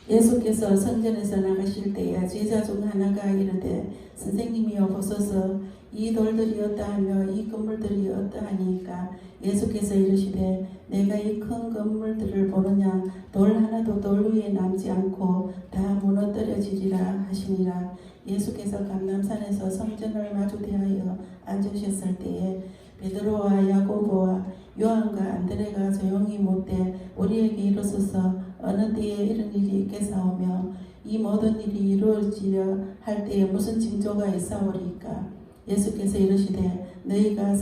예수께서 성전에서 나가실 때에 제자 중 하나가 이르되 선생님이여 보소서 이 돌들이 어떠하며 이 건물들이 어떠하니까 예수께서 이르시되 내가 이 큰 건물들을 보느냐 돌 하나도 돌 위에 남지 않고 다 무너뜨려지리라 하시니라. 예수께서 감람산에서 성전을 마주 대하여 앉으셨을 때에 베드로와 야고보와 요한과 안드레가 조용히 묻되 우리에게 이르소서 어느 때에 이런 일이 있겠사오며 이 모든 일이 이루어지려 할 때에 무슨 징조가 있사오리까. 예수께서 이르시되 너희가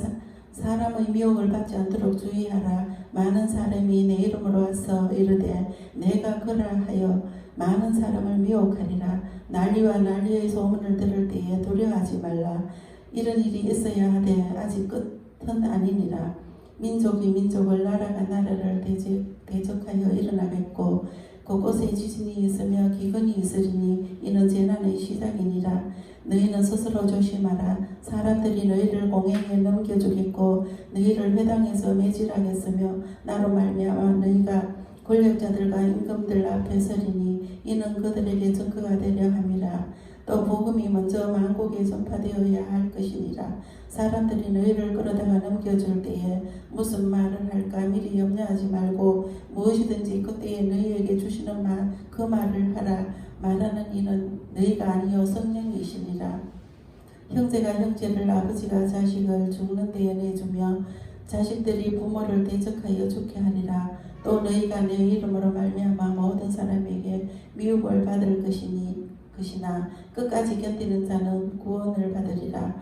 사람의 미혹을 받지 않도록 주의하라. 많은 사람이 내 이름으로 와서 이르되 내가 그라 하여 많은 사람을 미혹하리라. 난리와 난리의 소문을 들을 때에 두려워하지 말라. 이런 일이 있어야 하되 아직 끝은 아니니라. 민족이 민족을 나라가 나라를 대적하여 일어나겠고 곳곳에 지진이 있으며 기근이 있으리니 이는 재난의 시작이니라. 너희는 스스로 조심하라. 사람들이 너희를 공행에 넘겨주겠고 너희를 회당에서 매질하겠으며 나로 말미암아 너희가 권력자들과 임금들 앞에 서리니 이는 그들에게 증거가 되려 함이라. 또 복음이 먼저 만국에 전파되어야 할 것이니라. 사람들이 너희를 끌어다가 넘겨줄 때에 무슨 말을 할까 미리 염려하지 말고 무엇이든지 그때에 너희에게 주시는 그 말을 하라. 말하는 이는 너희가 아니요 성령이시니라. 형제가 형제를 아버지가 자식을 죽는 데에 내주며 자식들이 부모를 대적하여 죽게 하리라. 또 너희가 내 이름으로 말미암아 모든 사람에게 미움을 받을 것이나 끝까지 견디는 자는 구원을 받으리라.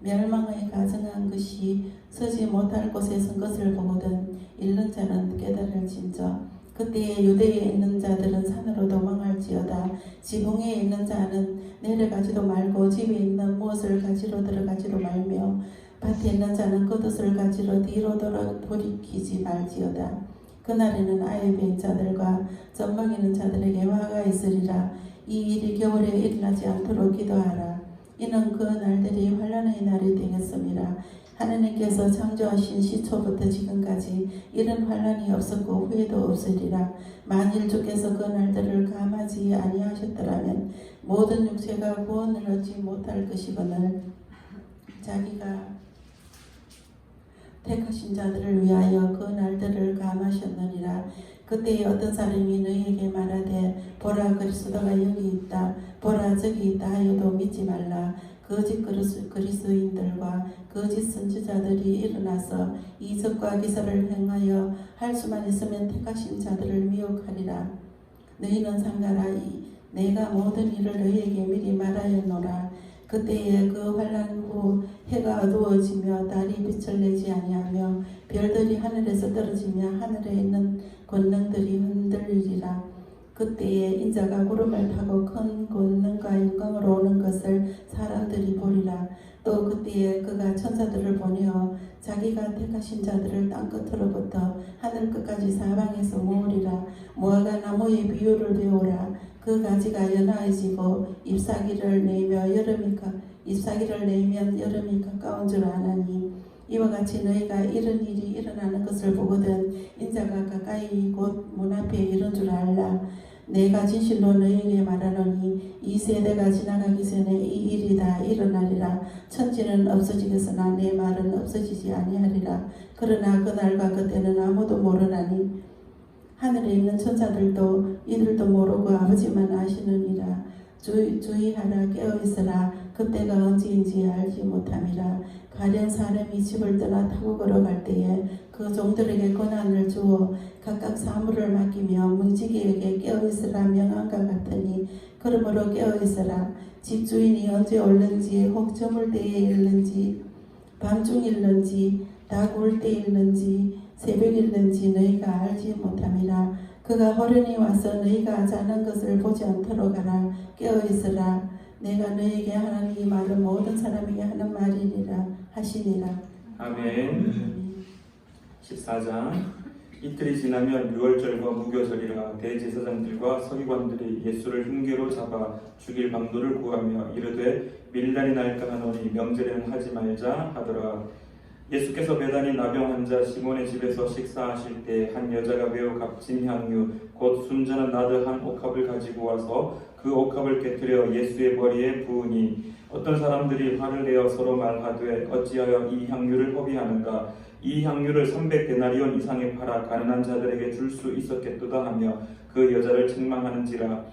멸망의 가증한 것이 서지 못할 곳에 선 것을 보거든 잃는 자는 깨달을진저. 그때에 유대에 있는 자들은 산으로 도망할지어다. 지붕에 있는 자는 내려가지도 말고 집에 있는 무엇을 가지러 들어가지도 말며 밭에 있는 자는 겉옷을 가지러 뒤로 돌이키지 말지어다. 그날에는 아이 뵌 자들과 젖먹이는 자들에게 화가 있으리라. 이 일이 겨울에 일어나지 않도록 기도하라. 이는 그 날들이 환난의 날이 되겠습니다. 하나님께서 창조하신 시초부터 지금까지 이런 환난이 없었고 후에도 없으리라. 만일 주께서 그 날들을 감하지 아니하셨더라면 모든 육체가 구원을 얻지 못할 것이거늘 자기가 택하신 자들을 위하여 그 날들을 감하셨느니라. 그때에 어떤 사람이 너희에게 말하되 보라 그리스도가 여기 있다 보라 저기 있다 하여도 믿지 말라. 거짓 그리스도인들과 거짓 선지자들이 일어나서 이적과 기사를 행하여 할 수만 있으면 택하신 자들을 미혹하리라. 너희는 삼가라. 내가 모든 일을 너희에게 미리 말하였노라. 그때에 그 환난 후 해가 어두워지며 달이 빛을 내지 아니하며 별들이 하늘에서 떨어지며 하늘에 있는 권능들이 흔들리리라. 그때에 인자가 구름을 타고 큰 권능과 영광으로 오는 것을 사람들이 보리라. 또 그때에 그가 천사들을 보내어 자기가 택하신 자들을 땅끝으로부터 하늘 끝까지 사방에서 모으리라. 무화과 나무의 비유를 배우라. 그 가지가 연화해지고 잎사귀를 내면 여름이 가까운 줄 아나니 이와 같이 너희가 이런 일이 일어나는 것을 보거든 인자가 가까이 곧 문 앞에 이른 줄 알라. 내가 진실로 너희에게 말하노니 이 세대가 지나가기 전에 이 일이 다 일어나리라. 천지는 없어지겠으나 내 말은 없어지지 아니하리라. 그러나 그날과 그때는 아무도 모르나니 하늘에 있는 천사들도 이들도 모르고 아버지만 아시느니라. 주의하라, 깨어있으라. 그때가 언제인지 알지 못함이라. 가련 사람이 집을 떠나 타고 걸어갈 때에 그 종들에게 권한을 주어 각각 사물을 맡기며 문지기에게 깨어있으라 명한과 같으니 그러므로 깨어있으라. 집주인이 언제 올는지 혹 저물 때에 일는지 밤중일는지 다 구울 때일는지 새벽일는지 너희가 알지 못함이라. 그가 호련히 와서 너희가 자는 것을 보지 않도록 하라. 깨어있으라. 내가 너희에게 하는 이 말은 모든 사람에게 하는 말이니라 하시니라. 아멘. 14장. 이틀이 지나면 유월절과 무교절이라. 대제사장들과 서기관들이 예수를 흉계로 잡아 죽일 방도를 구하며 이르되 밀날이 날까 하노니 명절에는 하지 말자 하더라. 예수께서 배단위 나병 환자 시몬의 집에서 식사하실 때 한 여자가 매우 값진 향유 곧 순전한 나드 한 옥합을 가지고 와서 그 옥합을 깨뜨려 예수의 머리에 부으니 어떤 사람들이 화를 내어 서로 말하되 어찌하여 이 향유를 허비하는가. 이 향유를 300데나리온 이상에 팔아 가난한 자들에게 줄 수 있었겠도다 하며 그 여자를 책망하는지라.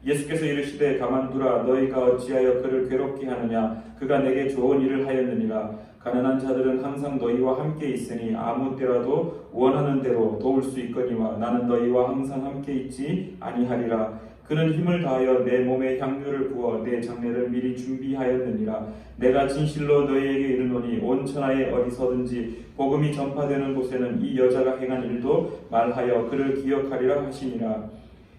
예수께서 이르시되 가만두라. 너희가 어찌하여 그를 괴롭게 하느냐. 그가 내게 좋은 일을 하였느니라. 가난한 자들은 항상 너희와 함께 있으니 아무 때라도 원하는 대로 도울 수 있거니와 나는 너희와 항상 함께 있지 아니하리라. 그는 힘을 다하여 내 몸에 향유를 부어 내 장례를 미리 준비하였느니라. 내가 진실로 너희에게 이르노니 온 천하에 어디서든지 복음이 전파되는 곳에는 이 여자가 행한 일도 말하여 그를 기억하리라 하시니라.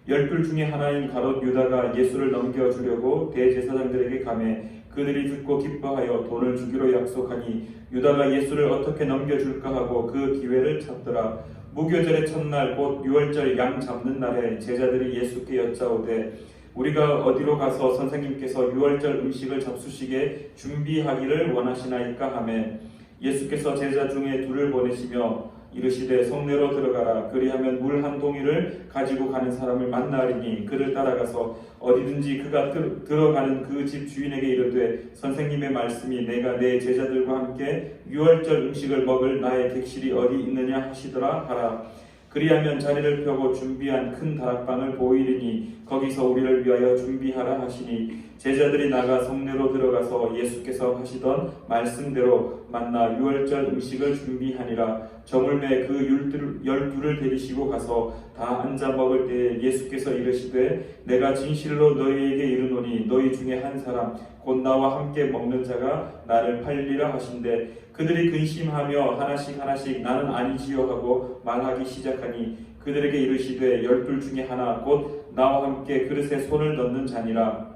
12 중에 하나인 가롯 유다가 예수를 넘겨주려고 대제사장들에게 가매 그들이 듣고 기뻐하여 돈을 주기로 약속하니 유다가 예수를 어떻게 넘겨줄까 하고 그 기회를 찾더라. 무교절의 첫날 곧 유월절 양 잡는 날에 제자들이 예수께 여짜오되 우리가 어디로 가서 선생님께서 유월절 음식을 잡수시게 준비하기를 원하시나이까 하매 예수께서 제자 중에 둘을 보내시며 이르시되 성내로 들어가라. 그리하면 물 한 동이를 가지고 가는 사람을 만나리니 그를 따라가서 어디든지 그가 들어가는 그 집 주인에게 이르되 선생님의 말씀이 내가 내 제자들과 함께 유월절 음식을 먹을 나의 객실이 어디 있느냐 하시더라 하라. 그리하면 자리를 펴고 준비한 큰 다락방을 보이리니 거기서 우리를 위하여 준비하라 하시니 제자들이 나가 성내로 들어가서 예수께서 하시던 말씀대로 만나 유월절 음식을 준비하니라. 저물매 그 12를 데리시고 가서 다 앉아 먹을 때에 예수께서 이르시되 내가 진실로 너희에게 이르노니 너희 중에 한 사람 곧 나와 함께 먹는 자가 나를 팔리라 하신대 그들이 근심하며 하나씩 나는 아니지요 하고 말하기 시작하니 그들에게 이르시되 12 중에 하나 곧 나와 함께 그릇에 손을 넣는 자니라.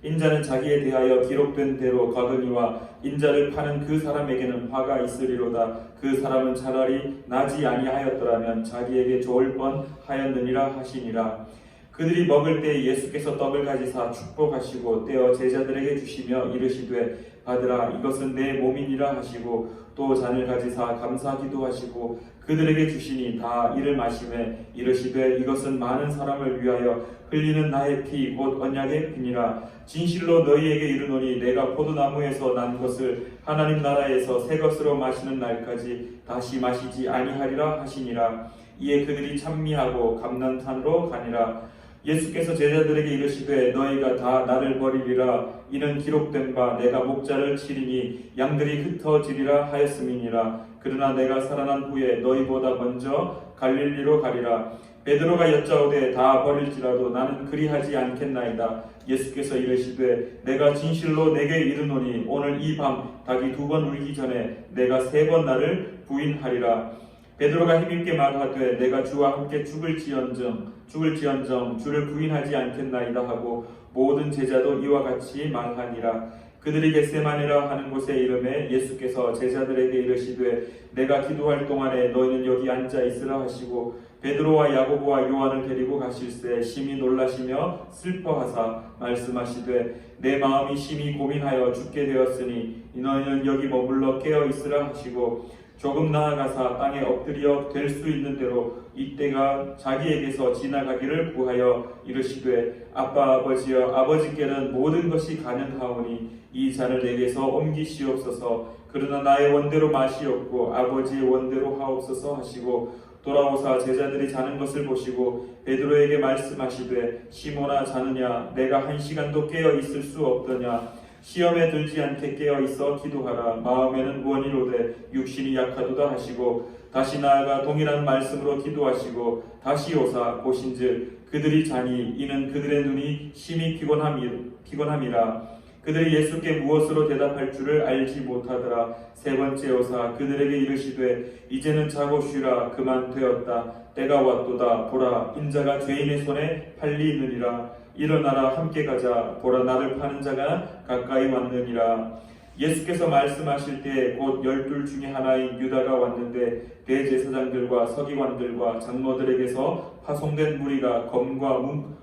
인자는 자기에 대하여 기록된 대로 거두니와 인자를 파는 그 사람에게는 화가 있으리로다. 그 사람은 차라리 나지 아니하였더라면 자기에게 좋을 뻔하였느니라 하시니라. 그들이 먹을 때 예수께서 떡을 가지사 축복하시고 떼어 제자들에게 주시며 이르시되 받으라 이것은 내 몸이니라 하시고 또 잔을 가지사 감사기도 하시고 그들에게 주시니 다 이를 마시매 이르시되 이것은 많은 사람을 위하여 흘리는 나의 피 곧 언약의 피니라. 진실로 너희에게 이르노니 내가 포도나무에서 난 것을 하나님 나라에서 새 것으로 마시는 날까지 다시 마시지 아니하리라 하시니라. 이에 그들이 찬미하고 감난산으로 가니라. 예수께서 제자들에게 이르시되 너희가 다 나를 버리리라. 이는 기록된 바 내가 목자를 치리니 양들이 흩어지리라 하였음이니라. 그러나 내가 살아난 후에 너희보다 먼저 갈릴리로 가리라. 베드로가 여짜오되 다 버릴지라도 나는 그리하지 않겠나이다. 예수께서 이르시되 내가 진실로 내게 이르노니 오늘 이 밤 닭이 2번 울기 전에 내가 3번 나를 부인하리라. 베드로가 힘있게 말하되 내가 주와 함께 죽을지언정 주를 부인하지 않겠나이다 하고 모든 제자도 이와 같이 말하니라. 그들이 겟세마네라 하는 곳에 이르매 예수께서 제자들에게 이르시되 내가 기도할 동안에 너희는 여기 앉아 있으라 하시고 베드로와 야고보와 요한을 데리고 가실새 심히 놀라시며 슬퍼하사 말씀하시되 내 마음이 심히 고민하여 죽게 되었으니 너희는 여기 머물러 깨어 있으라 하시고 조금 나아가사 땅에 엎드려 될 수 있는 대로 이때가 자기에게서 지나가기를 구하여 이르시되 아빠 아버지여 아버지께는 모든 것이 가능하오니 이 잔을 내게서 옮기시옵소서. 그러나 나의 원대로 마시옵고 아버지의 원대로 하옵소서 하시고 돌아오사 제자들이 자는 것을 보시고 베드로에게 말씀하시되 시몬아 자느냐 내가 1시간도 깨어 있을 수 없더냐. 시험에 들지 않게 깨어 있어 기도하라. 마음에는 원이로되 육신이 약하도다 하시고 다시 나아가 동일한 말씀으로 기도하시고 다시 오사 보신즉 그들이 자니 이는 그들의 눈이 심히 피곤함이라. 그들이 예수께 무엇으로 대답할 줄을 알지 못하더라. 세 번째 오사 그들에게 이르시되 이제는 자고 쉬라. 그만 되었다. 때가 왔도다. 보라 인자가 죄인의 손에 팔리느니라. 일어나라 함께 가자. 보라 나를 파는 자가 가까이 왔느니라. 예수께서 말씀하실 때 곧 12 중에 하나인 유다가 왔는데 대제사장들과 서기관들과 장로들에게서 파송된 무리가 검과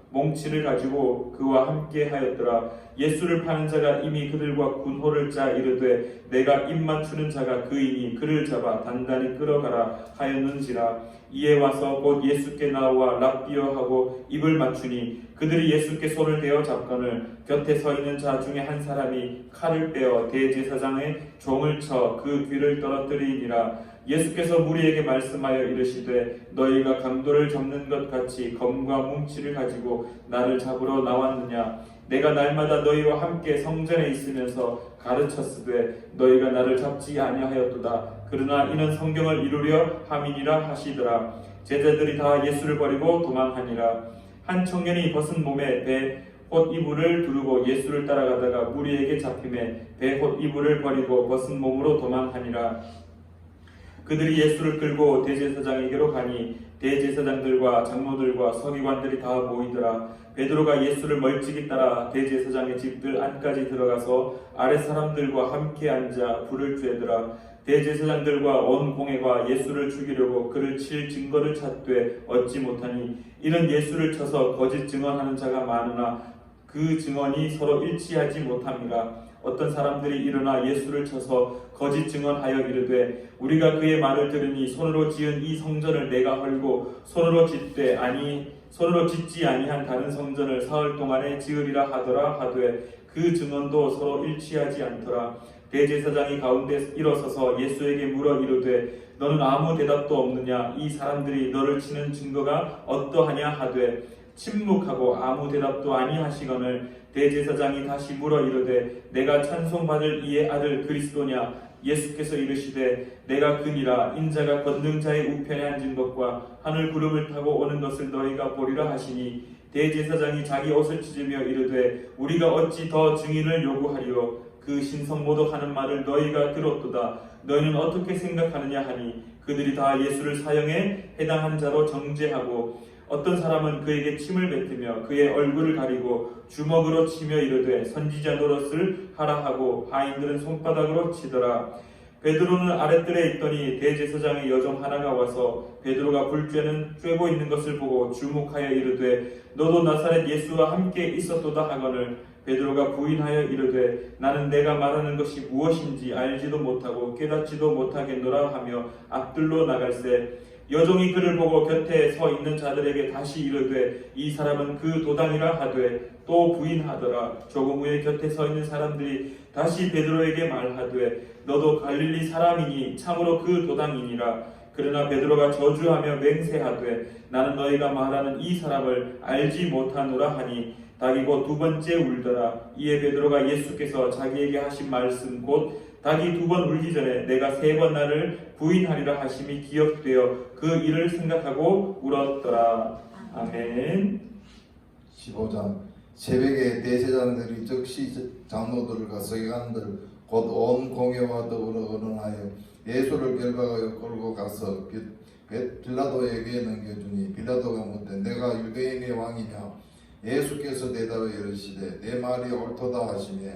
몽치를 가지고 그와 함께 하였더라. 예수를 파는 자가 이미 그들과 군호를 짜 이르되 내가 입 맞추는 자가 그이니 그를 잡아 단단히 끌어가라 하였는지라. 이에 와서 곧 예수께 나와 랍비어하고 입을 맞추니 그들이 예수께 손을 대어 잡거늘 곁에 서 있는 자 중에 한 사람이 칼을 빼어 대제사장의 종을 쳐 그 귀를 떨어뜨리니라. 예수께서 무리에게 말씀하여 이르시되 너희가 강도를 잡는 것 같이 검과 뭉치를 가지고 나를 잡으러 나왔느냐. 내가 날마다 너희와 함께 성전에 있으면서 가르쳤으되 너희가 나를 잡지 아니하였도다. 그러나 이는 성경을 이루려 함이니라 하시더라. 제자들이 다 예수를 버리고 도망하니라. 한 청년이 벗은 몸에 배 홑이불을 두르고 예수를 따라가다가 무리에게 잡히매 배 홑이불을 버리고 벗은 몸으로 도망하니라. 그들이 예수를 끌고 대제사장에게로 가니 대제사장들과 장로들과 서기관들이 다 모이더라. 베드로가 예수를 멀찍이 따라 대제사장의 집들 안까지 들어가서 아랫 사람들과 함께 앉아 불을 쬐더라. 대제사장들과 온 공회가 예수를 죽이려고 그를 칠 증거를 찾되 얻지 못하니 이는 예수를 쳐서 거짓 증언하는 자가 많으나 그 증언이 서로 일치하지 못함이라. 어떤 사람들이 일어나 예수를 쳐서 거짓 증언하여 이르되 우리가 그의 말을 들으니 손으로 지은 이 성전을 내가 헐고 손으로 짓지 아니한 다른 성전을 사흘 동안에 지으리라 하더라 하되 그 증언도 서로 일치하지 않더라. 대제사장이 가운데 일어서서 예수에게 물어 이르되 너는 아무 대답도 없느냐. 이 사람들이 너를 치는 증거가 어떠하냐 하되 침묵하고 아무 대답도 아니하시거늘 대제사장이 다시 물어 이르되 내가 찬송받을 이의 아들 그리스도냐. 예수께서 이르시되 내가 그니라. 인자가 권능자의 우편에 앉은 것과 하늘 구름을 타고 오는 것을 너희가 보리라 하시니 대제사장이 자기 옷을 찢으며 이르되 우리가 어찌 더 증인을 요구하리요. 그 신성모독하는 말을 너희가 들었도다. 너희는 어떻게 생각하느냐 하니 그들이 다 예수를 사형에 해당한 자로 정죄하고 어떤 사람은 그에게 침을 뱉으며 그의 얼굴을 가리고 주먹으로 치며 이르되 선지자 노릇을 하라 하고 하인들은 손바닥으로 치더라. 베드로는 아랫뜰에 있더니 대제사장의 여종 하나가 와서 베드로가 불 쬐고 있는 것을 보고 주목하여 이르되 너도 나사렛 예수와 함께 있었도다 하거늘 베드로가 부인하여 이르되 나는 내가 말하는 것이 무엇인지 알지도 못하고 깨닫지도 못하겠노라 하며 앞뜰로 나갈새 여종이 그를 보고 곁에 서 있는 자들에게 다시 이르되 이 사람은 그 도당이라 하되 또 부인하더라. 조금 후에 곁에 서 있는 사람들이 다시 베드로에게 말하되 너도 갈릴리 사람이니 참으로 그 도당이니라. 그러나 베드로가 저주하며 맹세하되 나는 너희가 말하는 이 사람을 알지 못하노라 하니 닭이 곧 2번째 울더라. 이에 베드로가 예수께서 자기에게 하신 말씀 곧 닭이 2번 울기 전에 내가 3번 나를 부인하리라 하심이 기억되어 그 일을 생각하고 울었더라. 아멘. 15장 새벽에 대제사장들이 즉시 장로들과 서기관들 곧 온 공회와 더불어 거론하여 예수를 결박하여 끌고 가서 빌라도에게 넘겨주니 빌라도가 묻되 내가 유대인의 왕이냐. 예수께서 대답하여 이르시되 내 말이 옳도다 하시며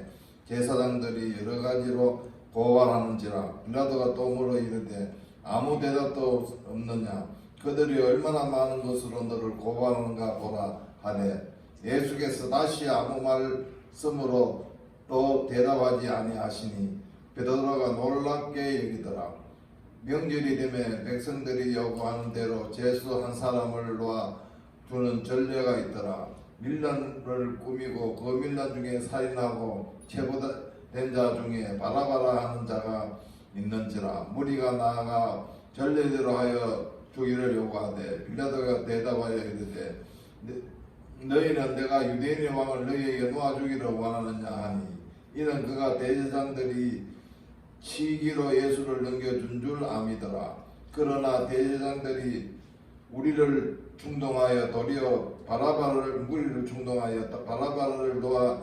제사장들이 여러 가지로 고발하는지라. 빌라도가 또 물어 이르되 아무 대답도 없느냐. 그들이 얼마나 많은 것으로 너를 고발하는가 보라 하되 예수께서 다시 아무 말씀으로 또 대답하지 아니하시니 베드로가 놀랍게 여기더라. 명절이 되면 백성들이 요구하는 대로 제수 한 사람을 놓아 주는 전례가 있더라. 밀란을 꾸미고 그 밀란 중에 살인하고 체포된 자 중에 바라바라 하는 자가 있는지라. 무리가 나아가 전례대로 하여 주기를 요구하되 빌라도가 대답하여 이르되 너희는 내가 유대인의 왕을 너희에게 놓아주기를 원하느냐 하니 이는 그가 대제사장들이 치기로 예수를 넘겨준 줄 암이더라. 그러나 대제사장들이 우리를 충동하여 도리어 무리를 충동하여 바라바를 놓아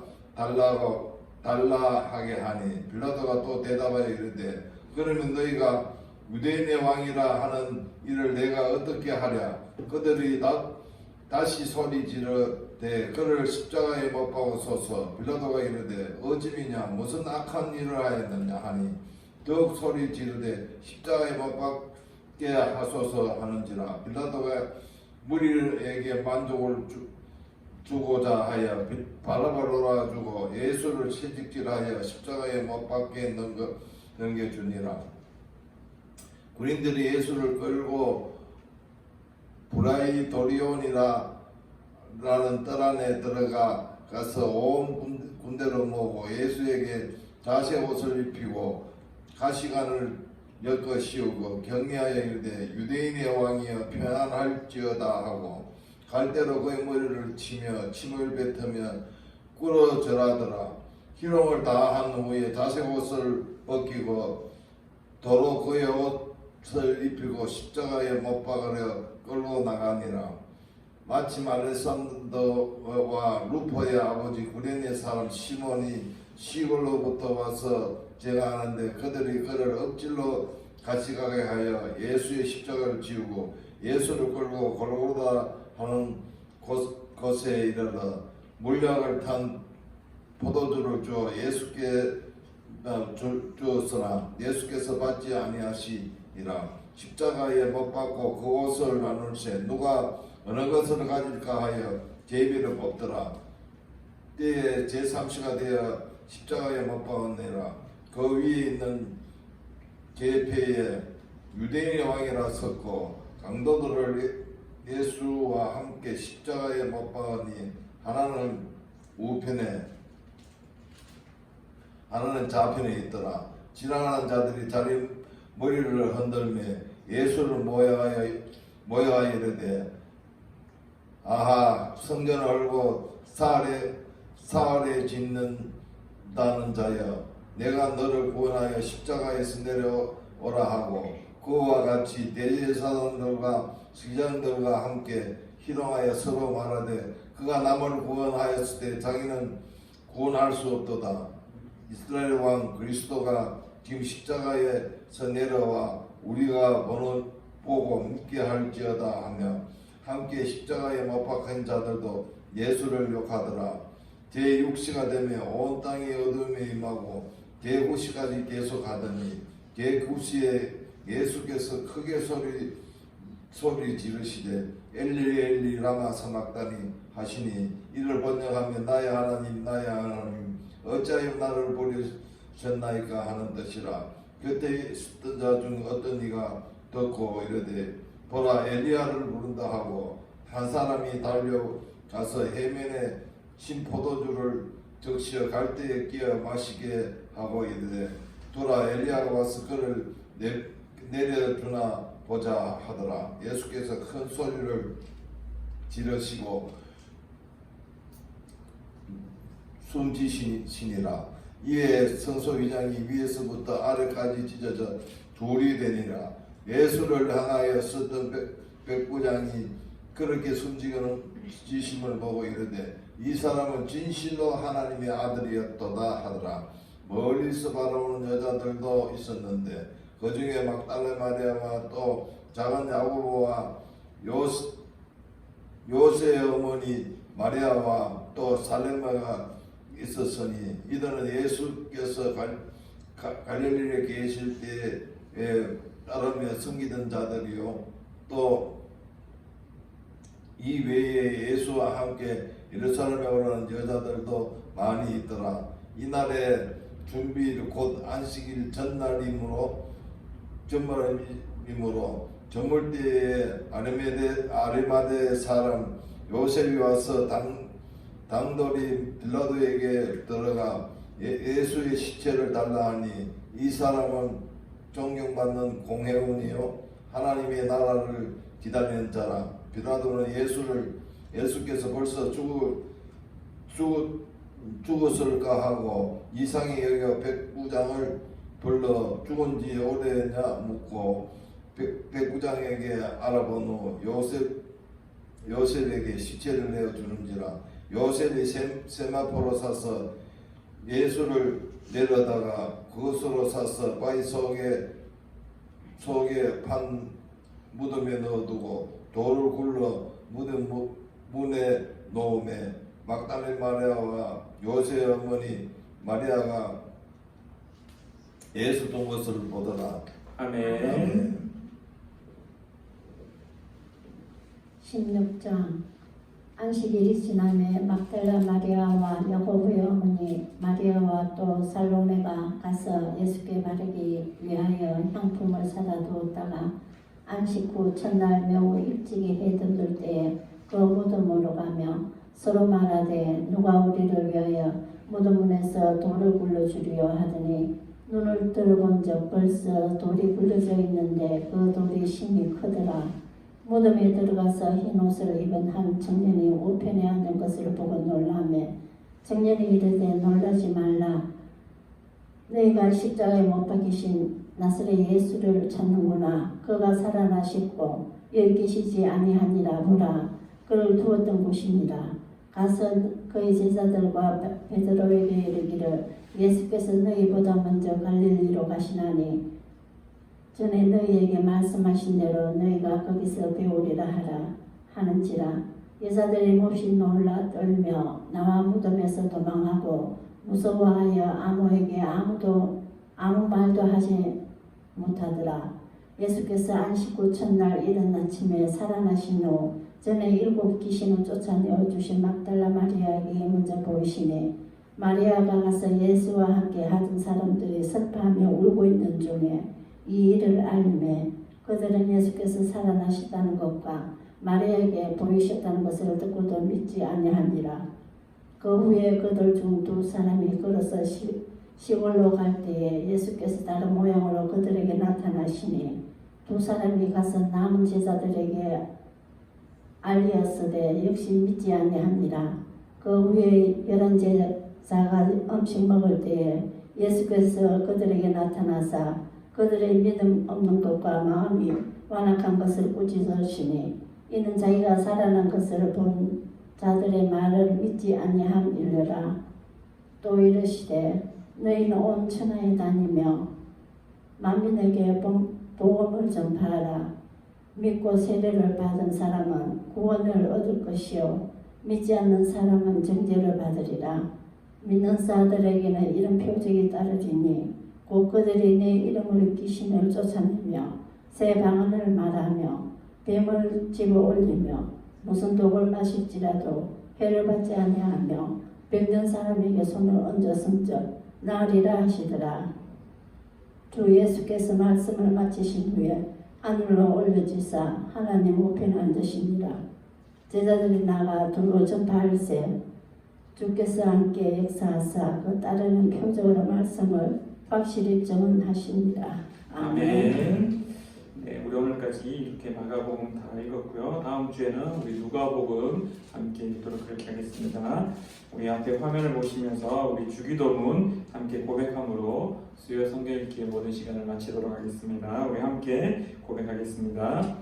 달라 하게 하니 빌라도가 또 대답하여 이르되 그러면 너희가 유대인의 왕이라 하는 이를 내가 어떻게 하랴. 그들이 다시 소리 지르되 그를 십자가에 못 박으소서. 빌라도가 이르되 어찌미냐 무슨 악한 일을 하였느냐 하니 더욱 소리 지르되 십자가에 못 박게 하소서 하는지라. 빌라도가 무리에게 만족을 주고자 하여 바라바를 놓아주고 예수를 채찍질하여 십자가에 못 박게 넘겨주니라. 군인들이 예수를 끌고 브라이도리온이라는 뜰 안에 들어가서 온 군대를 모으고 예수에게 자색 옷을 입히고 가시관을 엮어 씌우고 격려하여 이르되 유대인의 왕이여 평안할지어다 하고 갈대로 그의 머리를 치며 침을 뱉으며 꿇어 절하더라. 희롱을 다한 후에 자색 옷을 벗기고 도로 그의 옷을 입히고 십자가에 못 박으려 끌고 나가니라. 마침 알렉산더와 루포의 아버지 구레네 사람 시몬이 시골로부터 와서 제가하는데 그들이 그를 억질로 가시가게 하여 예수의 십자가를 지우고 예수를 끌고 골고다 하는 곳에 이르러 물약을 탄 포도주를 주어 예수께 주었으나 예수께서 받지 아니하시니라. 십자가에 못 박고 그 옷을 나눌세 누가 어느 것을 가질까 하여 제비를 뽑더라. 때에 제3시가 되어 십자가에 못 박았느니라. 그 위에 있는 제패에 유대인의 왕이라 썼고 강도들을 예수와 함께 십자가에 못 박으니 하나는 우편에 하나는 좌편에 있더라. 지나가는 자들이 자리 머리를 흔들며 예수를 모여하여 이르되 아하 성전을 헐고 사흘에 짓는다는 자여 내가 너를 구원하여 십자가에서 내려오라 하고 그와 같이 대제사장들과 서기관들과 함께 희롱하여 서로 말하되 그가 남을 구원하였을 때 자기는 구원할 수 없도다. 이스라엘 왕 그리스도가 지금 십자가에서 내려와 우리가 보고 믿게 할지어다 하며 함께 십자가에 못 박힌 자들도 예수를 욕하더라. 제6시가 되면 온 땅이 어둠에 임하고 제9시까지 계속하더니 제9시에 예수께서 크게 소리 지르시되 엘리 엘리 라마 사막다니 하시니 이를 번역하면 나의 하나님 나의 하나님 어찌하여 나를 버리셨나이까 하는 뜻이라. 그때 있었던 자 중 어떤 이가 듣고 이르되 보라 엘리야를 부른다 하고 한 사람이 달려가서 해면에 신 포도주를 적시어 갈대에 끼어 마시게 하고 이르되 돌아 엘리야가 와서 그를 내려주나 보자 하더라. 예수께서 큰 소리를 지르시고 숨지시니라. 이에 성소위장이 위에서부터 아래까지 찢어져 둘이 되니라. 예수를 향하여 썼던 백부장이 그렇게 숨지심을 보고 이르되 이 사람은 진실로 하나님의 아들이었도다 하더라. 멀리서 바라보는 여자들도 있었는데 그 중에 막달라 마리아와 또 작은 야고보와 요새의 어머니 마리아와 또 살레마가 있었으니 이들은 예수께서 갈릴리에 계실 때에 따르며 섬기던 자들이요 또 이 외에 예수와 함께 예루살렘에 오르는 여자들도 많이 있더라. 이날에 준비일 곧 안식일 전날이므로 저물 때에 아리마대 사람 요셉이 와서 당돌이 빌라도에게 들어가 예수의 시체를 달라 하니 이 사람은 존경받는 공회원이요 하나님의 나라를 기다리는 자라. 빌라도는 예수께서 벌써 죽었을까 하고 이상히 여겨 백부장을 불러 죽은 지 오래냐 묻고 백부장에게 알아본 후 요셉에게 시체를 내어주는지라. 요셉이 세마포로 사서 예수를 내려다가 그것으로 사서 바위 속에 판 무덤에 넣어두고 돌을 굴러 무덤 문에 놓음에 막달레 마리아와 요셉의 어머니 마리아가 예수 본 것을 보더라. 아멘. 16장 안식일이 지남에 막달라 마리아와 야고보의 어머니 마리아와 또 살로메가 가서 예수께 바르기 위하여 향품을 사다 두었다가 안식 후 첫날 매우 일찍이 해 든들 때에 그 무덤으로 가며 서로 말하되 누가 우리를 위하여 무덤 문에서 돌을 굴러주리요 하더니 눈을 들어본 적 벌써 돌이 굴러져 있는데 그 돌이 심히 크더라. 무덤에 들어가서 흰 옷을 입은 한 청년이 우편에 앉은 것을 보고 놀라매 청년이 이르되 놀라지 말라. 너희가 십자가에 못 박히신 나사렛 예수를 찾는구나. 그가 살아나셨고 여기 계시지 아니하니라. 보라, 그를 두었던 곳입니다. 가서 그의 제자들과 베드로에게 이르기를 예수께서 너희보다 먼저 갈릴리로 가시나니 전에 너희에게 말씀하신 대로 너희가 거기서 배우리라 하는지라. 여자들이 몹시 놀라 떨며 나와 무덤에서 도망하고 무서워하여 아무에게 아무 말도 하지 못하더라. 예수께서 안식 후 첫날 이른 아침에 살아나신 후 전에 7 귀신을 쫓아내어 주신 막달라 마리아에게 먼저 보이시니 마리아가 가서 예수와 함께 하던 사람들이 슬퍼하며 울고 있는 중에 이 일을 알매 그들은 예수께서 살아나셨다는 것과 마리아에게 보이셨다는 것을 듣고도 믿지 아니하니라. 그 후에 그들 중 2 사람이 걸어서 시골로 갈 때에 예수께서 다른 모양으로 그들에게 나타나시니 2 사람이 가서 남은 제자들에게 알리었으되 역시 믿지 아니하니라. 그 후에 11제자가 음식 먹을 때에 예수께서 그들에게 나타나사 그들의 믿음 없는 것과 마음이 완악한 것을 꾸짖으시니 이는 자기가 살아난 것을 본 자들의 말을 믿지 아니함이니라. 또 이르시되 너희는 온 천하에 다니며 만민에게 복음을 전파하라. 믿고 세례를 받은 사람은 구원을 얻을 것이요 믿지 않는 사람은 정죄를 받으리라. 믿는 자들에게는 이런 표적이 따르리니 곧 그들이 내 이름으로 귀신을 쫓아내며 새 방언을 말하며 뱀을 집어 올리며 무슨 독을 마실지라도 해를 받지 아니하며 병든 사람에게 손을 얹어 성적 나으리라 하시더라. 주 예수께서 말씀을 마치신 후에 하늘로 올려지사 하나님 우편에 앉으시니라. 제자들이 나가 두루 전파할세 주께서 함께 역사하사 그 따르는 표적으로 말씀을 확실히 증언하십니다. 아멘. 네, 우리 오늘까지 이렇게 마가복음 다 읽었고요. 다음 주에는 우리 누가복음 함께 읽도록 그렇게 하겠습니다. 우리 앞에 화면을 보시면서 우리 주기도문 함께 고백함으로 수요 성경 읽기의 모든 시간을 마치도록 하겠습니다. 우리 함께 고백하겠습니다.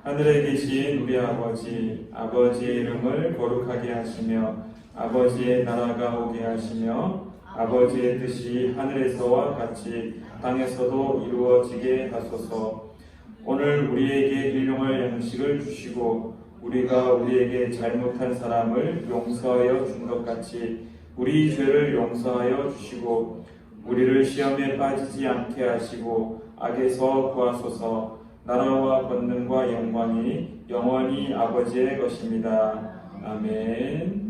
하늘에 계신 우리 아버지, 아버지의 이름을 거룩하게 하시며 아버지의 나라가 오게 하시며 아버지의 뜻이 하늘에서와 같이 땅에서도 이루어지게 하소서. 오늘 우리에게 일용할 양식을 주시고 우리가 우리에게 잘못한 사람을 용서하여 준 것 같이 우리 죄를 용서하여 주시고 우리를 시험에 빠지지 않게 하시고 악에서 구하소서. 나라와 권능과 영광이 영원히 아버지의 것입니다. 아멘.